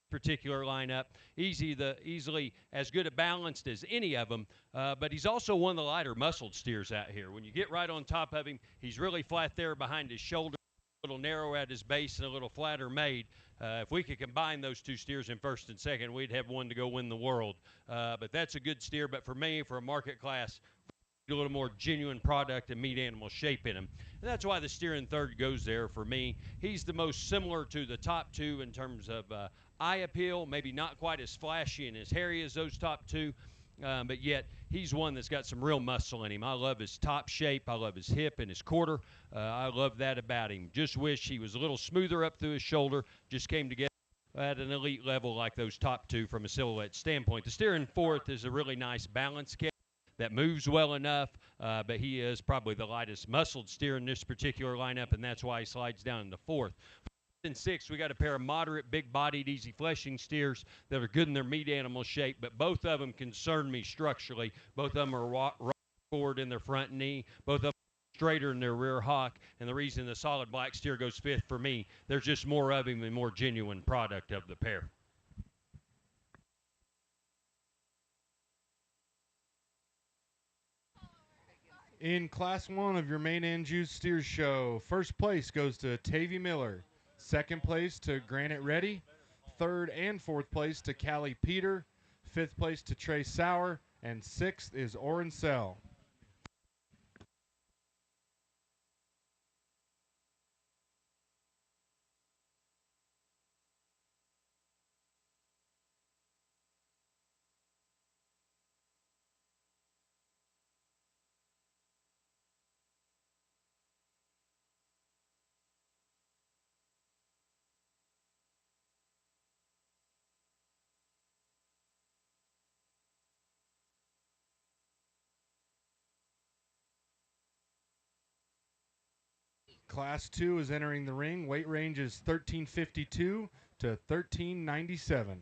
particular lineup, easily as good a balanced as any of them, but he's also one of the lighter muscled steers out here. When you get right on top of him, he's really flat there behind his shoulder, a little narrow at his base and a little flatter made. If we could combine those two steers in first and second, we'd have one to go win the world. But that's a good steer. But for me, for a market class, a little more genuine product and meat animal shape in him. And that's why the steer in third goes there for me. He's the most similar to the top two in terms of eye appeal, maybe not quite as flashy and as hairy as those top two. But yet he's one that's got some real muscle in him. I love his top shape. I love his hip and his quarter. I love that about him. Just wish he was a little smoother up through his shoulder. Just came together at an elite level like those top two from a silhouette standpoint. The steer in fourth is a really nice balance calf that moves well enough, but he is probably the lightest muscled steer in this particular lineup, and that's why he slides down into fourth. In sixth, we got a pair of moderate, big-bodied, easy-fleshing steers that are good in their meat animal shape, but both of them concern me structurally. Both of them are right forward in their front knee. Both of them are straighter in their rear hock, and the reason the solid black steer goes fifth for me, there's just more of him and more genuine product of the pair. In Class 1 of your Maine-Anjou Steers Show, first place goes to Tavy Miller. Second place to Granite Reddy. Third and fourth place to Callie Peter. Fifth place to Trey Sauer. And sixth is Oren Sell. Class 2 is entering the ring. Weight range is 1352 to 1397.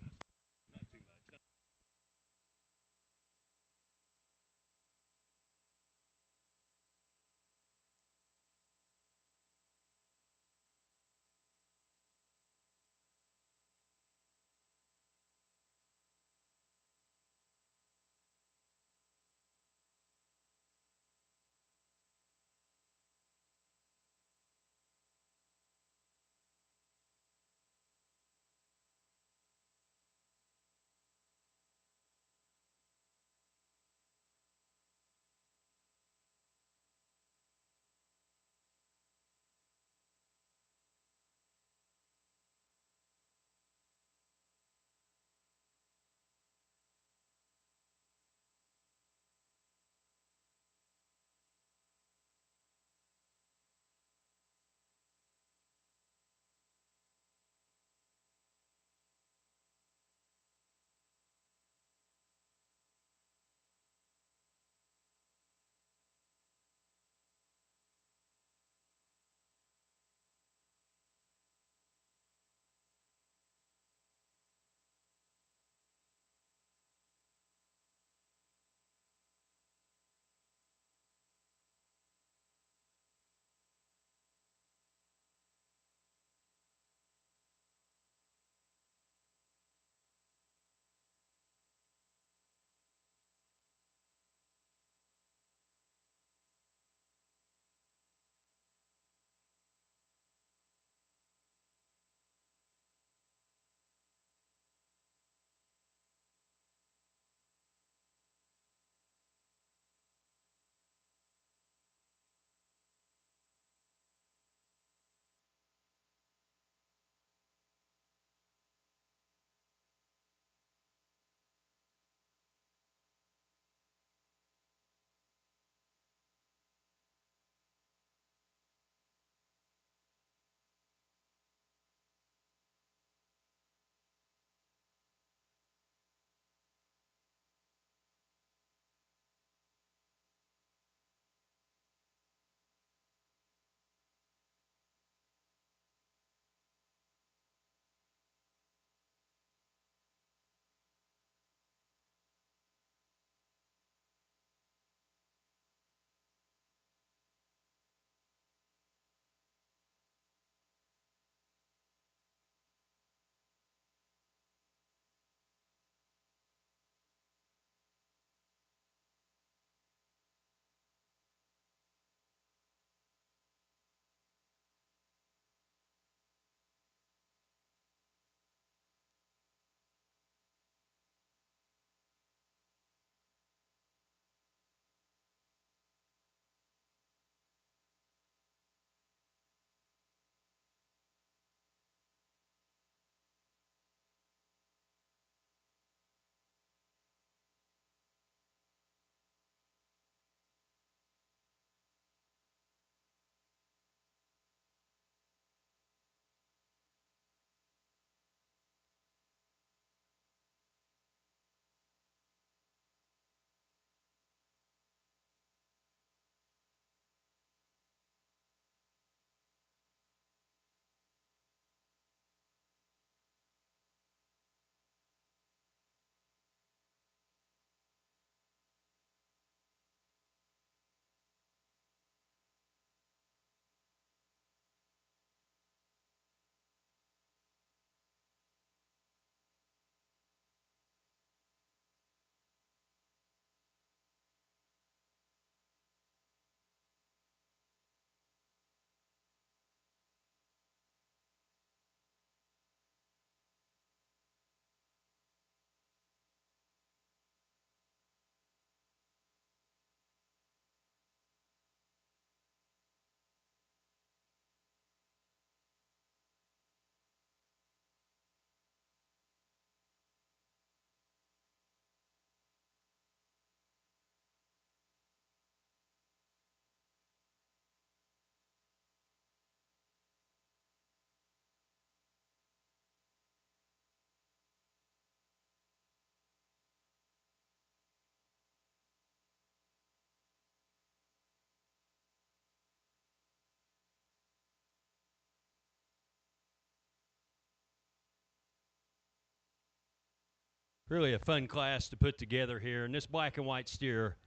Really a fun class to put together here. And this black and white steer,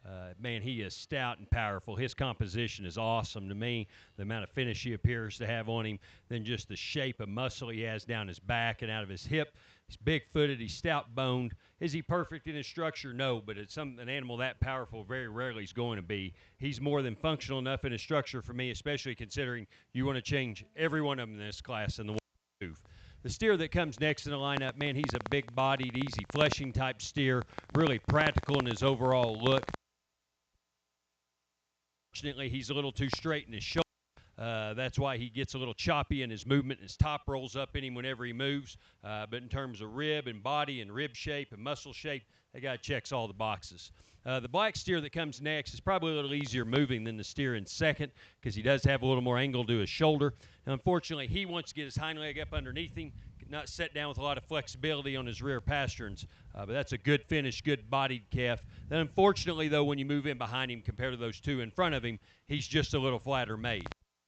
man, he is stout and powerful. His composition is awesome to me. The amount of finish he appears to have on him, then just the shape of muscle he has down his back and out of his hip. He's big-footed. He's stout-boned. Is he perfect in his structure? No, but it's an animal that powerful very rarely is going to be. He's more than functional enough in his structure for me, especially considering you want to change every one of them in this class in the one move. The steer that comes next in the lineup, man, he's a big-bodied, easy fleshing type steer, really practical in his overall look. Fortunately, he's a little too straight in his shoulder. That's why he gets a little choppy in his movement, and his top rolls up in him whenever he moves. But in terms of rib and body and rib shape and muscle shape, that guy checks all the boxes. The black steer that comes next is probably a little easier moving than the steer in second because he does have a little more angle to his shoulder. Now, unfortunately, he wants to get his hind leg up underneath him, not set down with a lot of flexibility on his rear pasterns. But that's a good finish, good bodied calf. Then unfortunately, though, when you move in behind him compared to those two in front of him, he's just a little flatter made.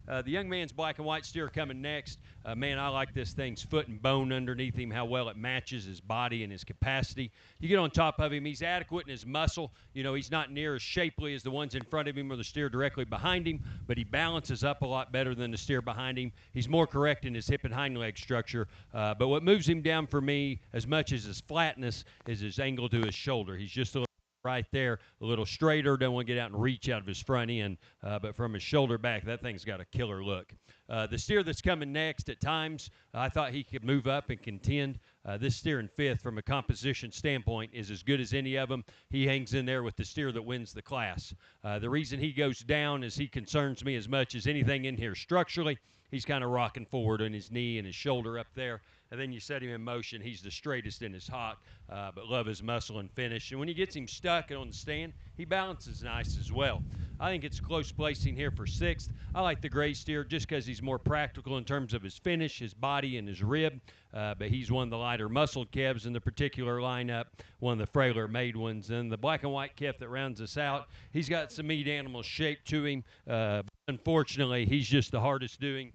The young man's black and white steer coming next. Man, I like this thing's foot and bone underneath him, how well it matches his body and his capacity. You get on top of him, he's adequate in his muscle. You know, he's not near as shapely as the ones in front of him or the steer directly behind him, but he balances up a lot better than the steer behind him. He's more correct in his hip and hind leg structure. But what moves him down for me, as much as his flatness, is his angle to his shoulder. He's just a little right there, a little straighter, don't want to get out and reach out of his front end, but from his shoulder back, that thing's got a killer look. The steer that's coming next, at times, I thought he could move up and contend. This steer in fifth, from a composition standpoint, is as good as any of them. He hangs in there with the steer that wins the class. The reason he goes down is he concerns me as much as anything in here structurally. He's kind of rocking forward on his knee and his shoulder up there. And then you set him in motion. He's the straightest in his hock, but love his muscle and finish. And when he gets him stuck and on the stand, he balances nice as well. I think it's close placing here for sixth. I like the gray steer just because he's more practical in terms of his finish, his body, and his rib. But he's one of the lighter muscled calves in the particular lineup, one of the frailer made ones. And the black and white calf that rounds us out, he's got some meat animal shape to him. Unfortunately, he's just the hardest doing.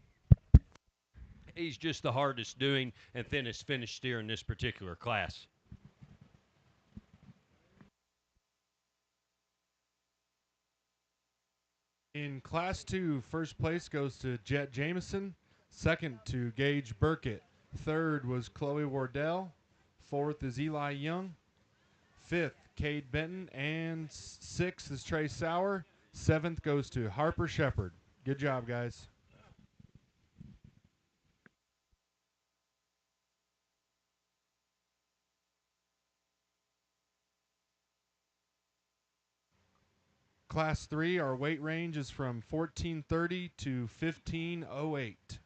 He's just the hardest doing and thinnest finished steer in this particular class. In Class 2, first place goes to Jet Jameson, second to Gage Burkett, third was Chloe Wardell, fourth is Eli Young, fifth Cade Benton, and sixth is Trey Sauer, seventh goes to Harper Shepard. Good job, guys. Class 3, our weight range is from 1430 to 1508.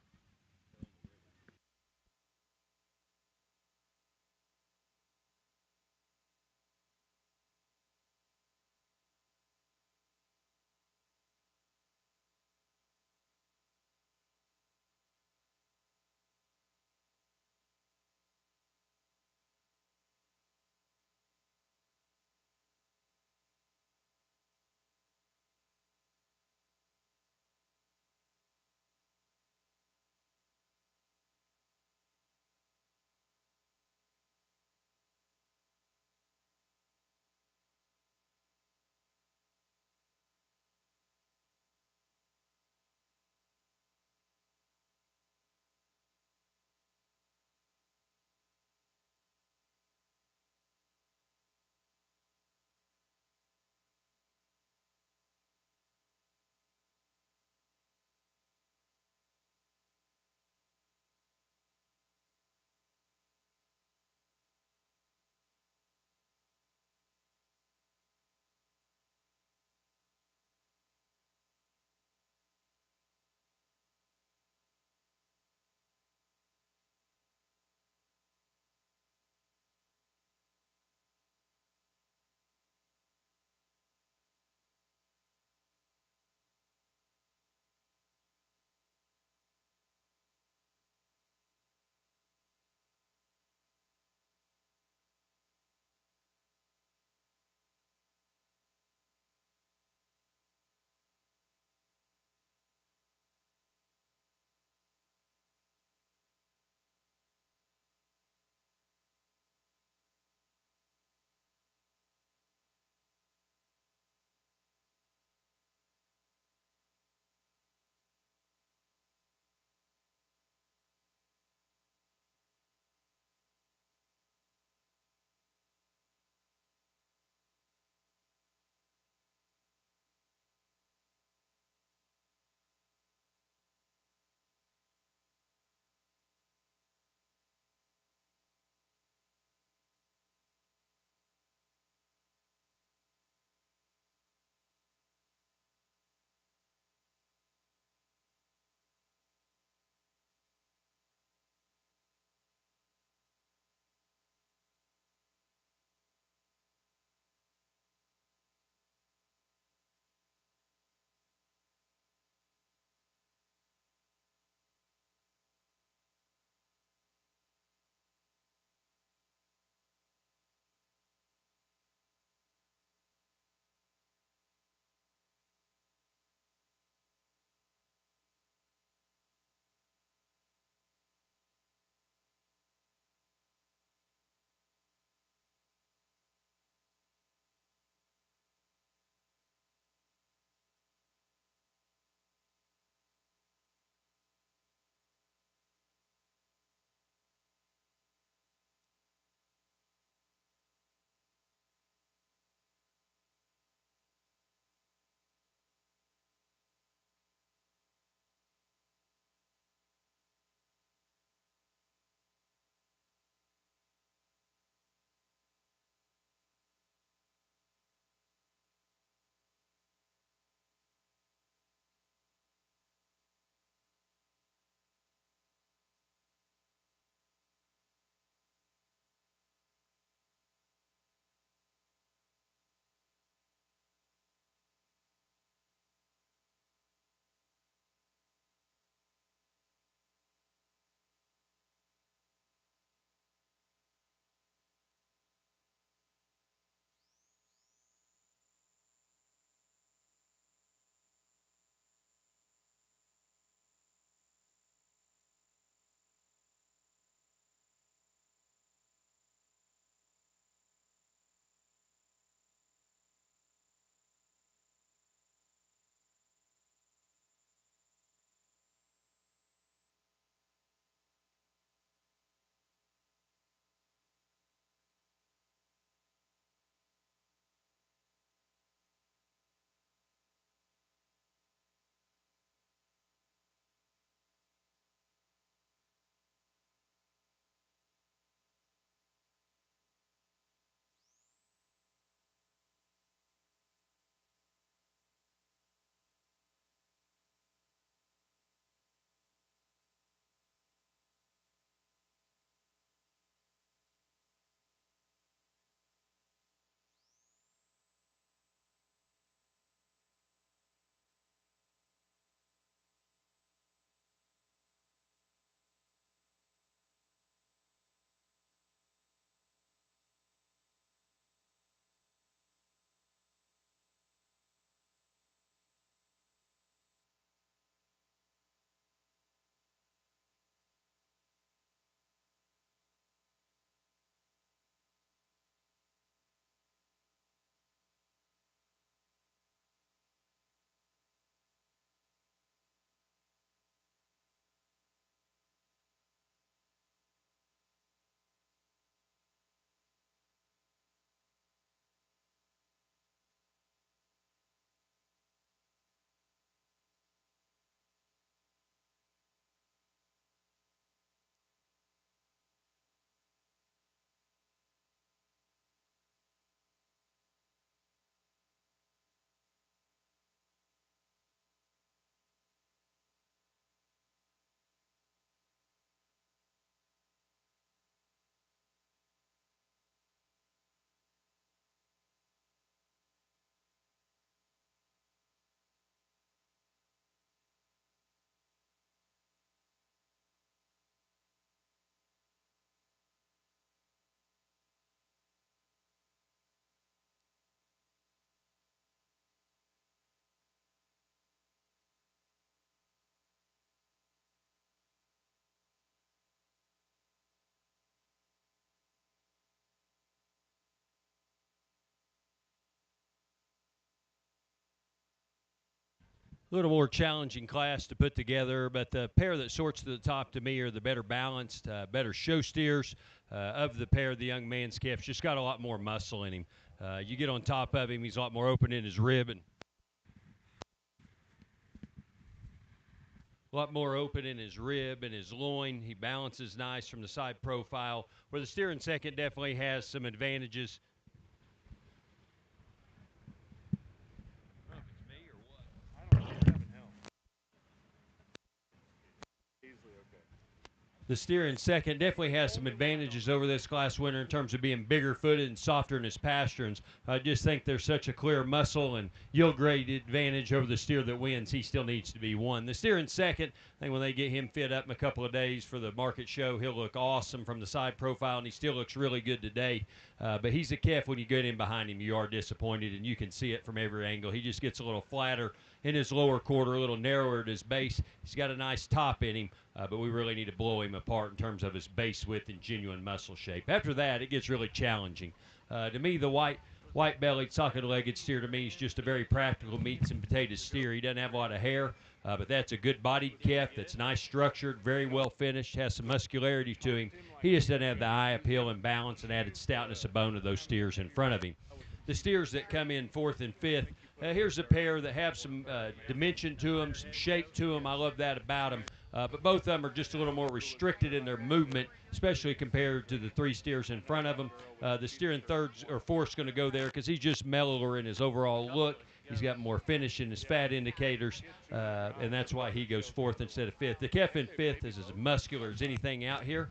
A little more challenging class to put together, but the pair that sorts to the top to me are the better balanced, better show steers of the pair. The young man's calf's just got a lot more muscle in him. You get on top of him, he's a lot more open in his rib and a lot more open in his rib and his loin. He balances nice from the side profile, where the steer in second definitely has some advantages. I don't know if it's me or what. I don't know if you're having help. Easily okay. The steer in second definitely has some advantages over this class winner in terms of being bigger footed and softer in his pasterns. I just think there's such a clear muscle and yield grade advantage over the steer that wins. He still needs to be one. The steer in second, I think when they get him fit up in a couple of days for the market show, he'll look awesome from the side profile, and he still looks really good today. But he's a calf when you get in behind him, you are disappointed, and you can see it from every angle. He just gets a little flatter in his lower quarter, a little narrower at his base. He's got a nice top in him, but we really need to blow him apart in terms of his base width and genuine muscle shape. After that, it gets really challenging. To me, the white-bellied, socket-legged steer to me is just a very practical meats and potatoes steer. He doesn't have a lot of hair, but that's a good-bodied calf that's nice structured, very well finished, has some muscularity to him. He just doesn't have the eye appeal and balance and added stoutness of bone of those steers in front of him. The steers that come in fourth and fifth, here's a pair that have some dimension to them, some shape to them. I love that about them. But both of them are just a little more restricted in their movement, especially compared to the three steers in front of them. The steer in third or fourth is going to go there because he's just mellower in his overall look. He's got more finish in his fat indicators, and that's why he goes fourth instead of fifth. The calf in fifth is as muscular as anything out here,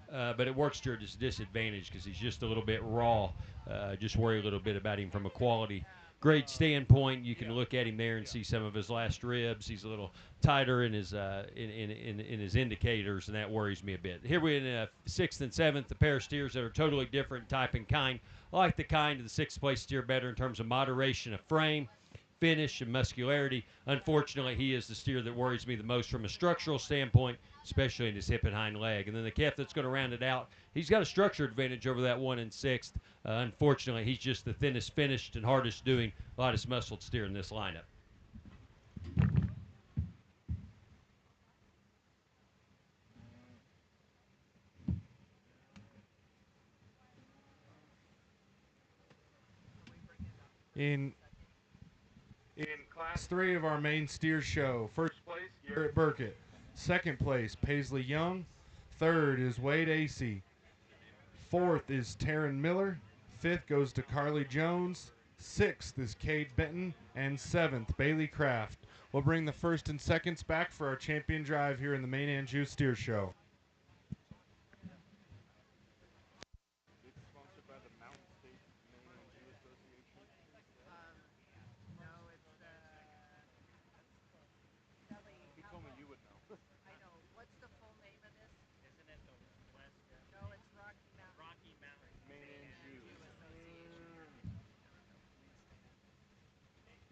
but it works to his disadvantage because he's just a little bit raw. Just worry a little bit about him from a quality grade standpoint. You can look at him there and see some of his last ribs. He's a little tighter in his in his indicators, and that worries me a bit. Here we're in sixth and seventh, the pair of steers that are totally different type and kind. I like the kind of the sixth place steer better in terms of moderation of frame, finish, and muscularity. Unfortunately, he is the steer that worries me the most from a structural standpoint, especially in his hip and hind leg. And then the calf that's going to round it out, he's got a structure advantage over that one in sixth. Unfortunately, he's just the thinnest finished and hardest doing, lightest muscled steer in this lineup. In Class 3 of our main steer show, first place, Garrett Burkett. Second place, Paisley Young. Third is Wade Acey. Fourth is Taryn Miller. Fifth goes to Carly Jones. Sixth is Cade Benton. And seventh, Bailey Kraft. We'll bring the first and seconds back for our champion drive here in the Maine-Anjou Steer Show.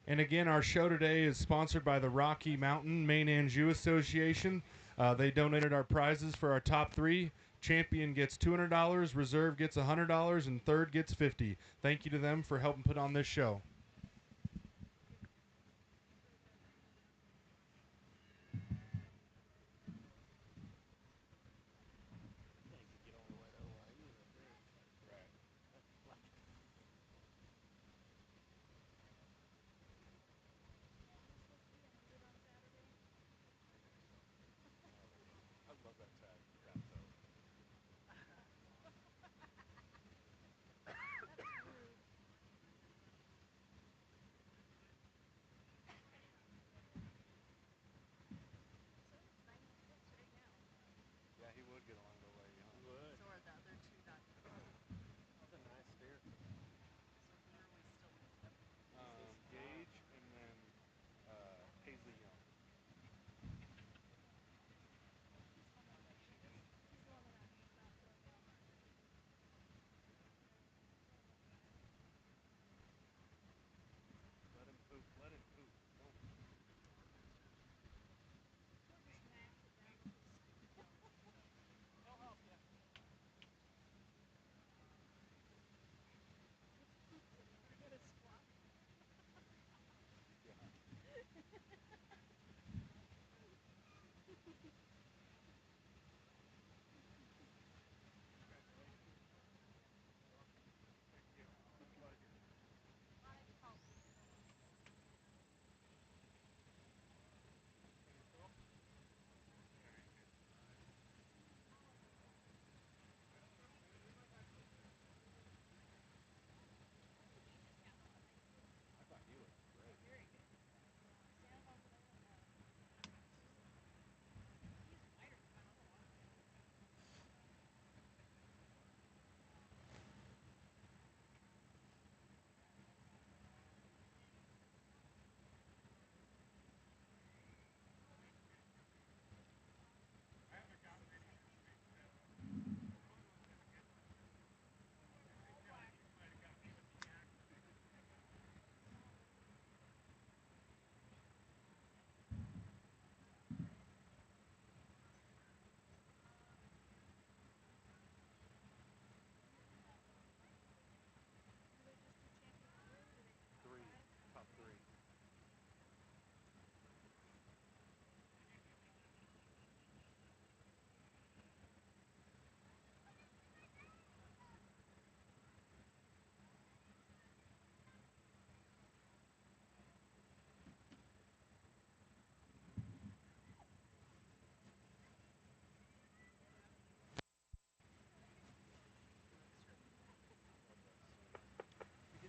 And again, our show today is sponsored by the Rocky Mountain Maine-Anjou Association. They donated our prizes for our top three. Champion gets $200, reserve gets $100, and third gets $50. Thank you to them for helping put on this show.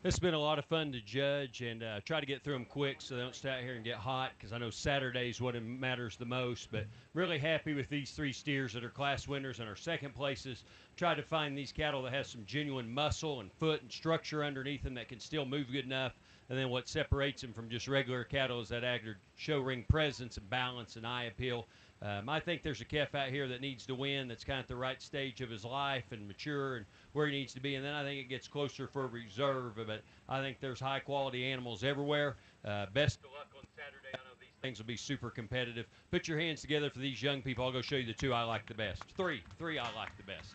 It's been a lot of fun to judge and try to get through them quick so they don't stay out here and get hot, because I know Saturday's what matters the most. But really happy with these 3 steers that are class winners and our second places. Tried to find these cattle that have some genuine muscle and foot and structure underneath them that can still move good enough. And then what separates them from just regular cattle is that aggregate show ring presence and balance and eye appeal. I think there's a calf out here that needs to win, that's kind of at the right stage of his life and mature and where he needs to be. And then I think it gets closer for a reserve. But I think there's high quality animals everywhere. Best of luck on Saturday. I know these things will be super competitive. Put your hands together for these young people. I'll go show you the 2 I like the best. Three I like the best.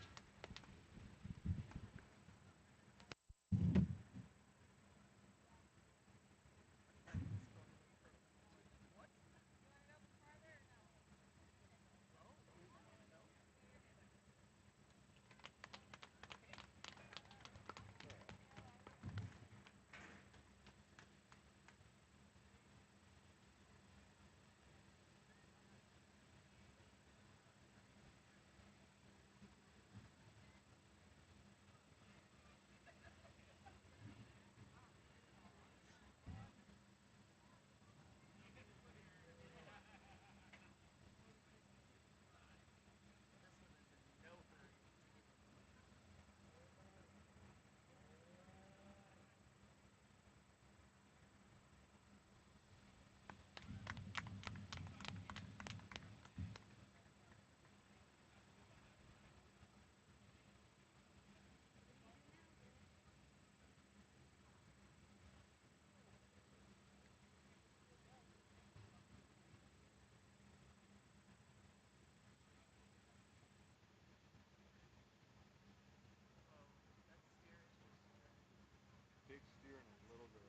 Big steer and a little girl.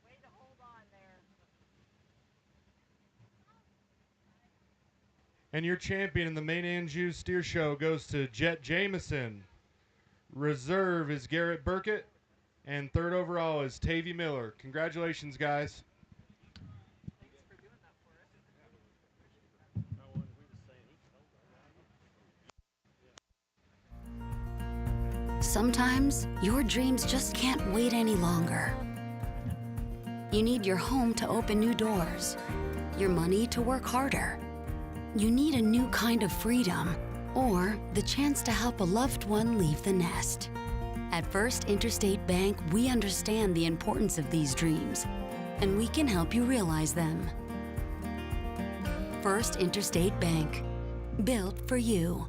Way to hold on there. And your champion in the Maine-Anjou Steer Show goes to Jet Jameson. Reserve is Garrett Burkett. And 3rd overall is Tavy Miller. Congratulations, guys. Sometimes your dreams just can't wait any longer. You need your home to open new doors, your money to work harder. You need a new kind of freedom, or the chance to help a loved one leave the nest. At First Interstate Bank, we understand the importance of these dreams, and we can help you realize them. First Interstate Bank, built for you.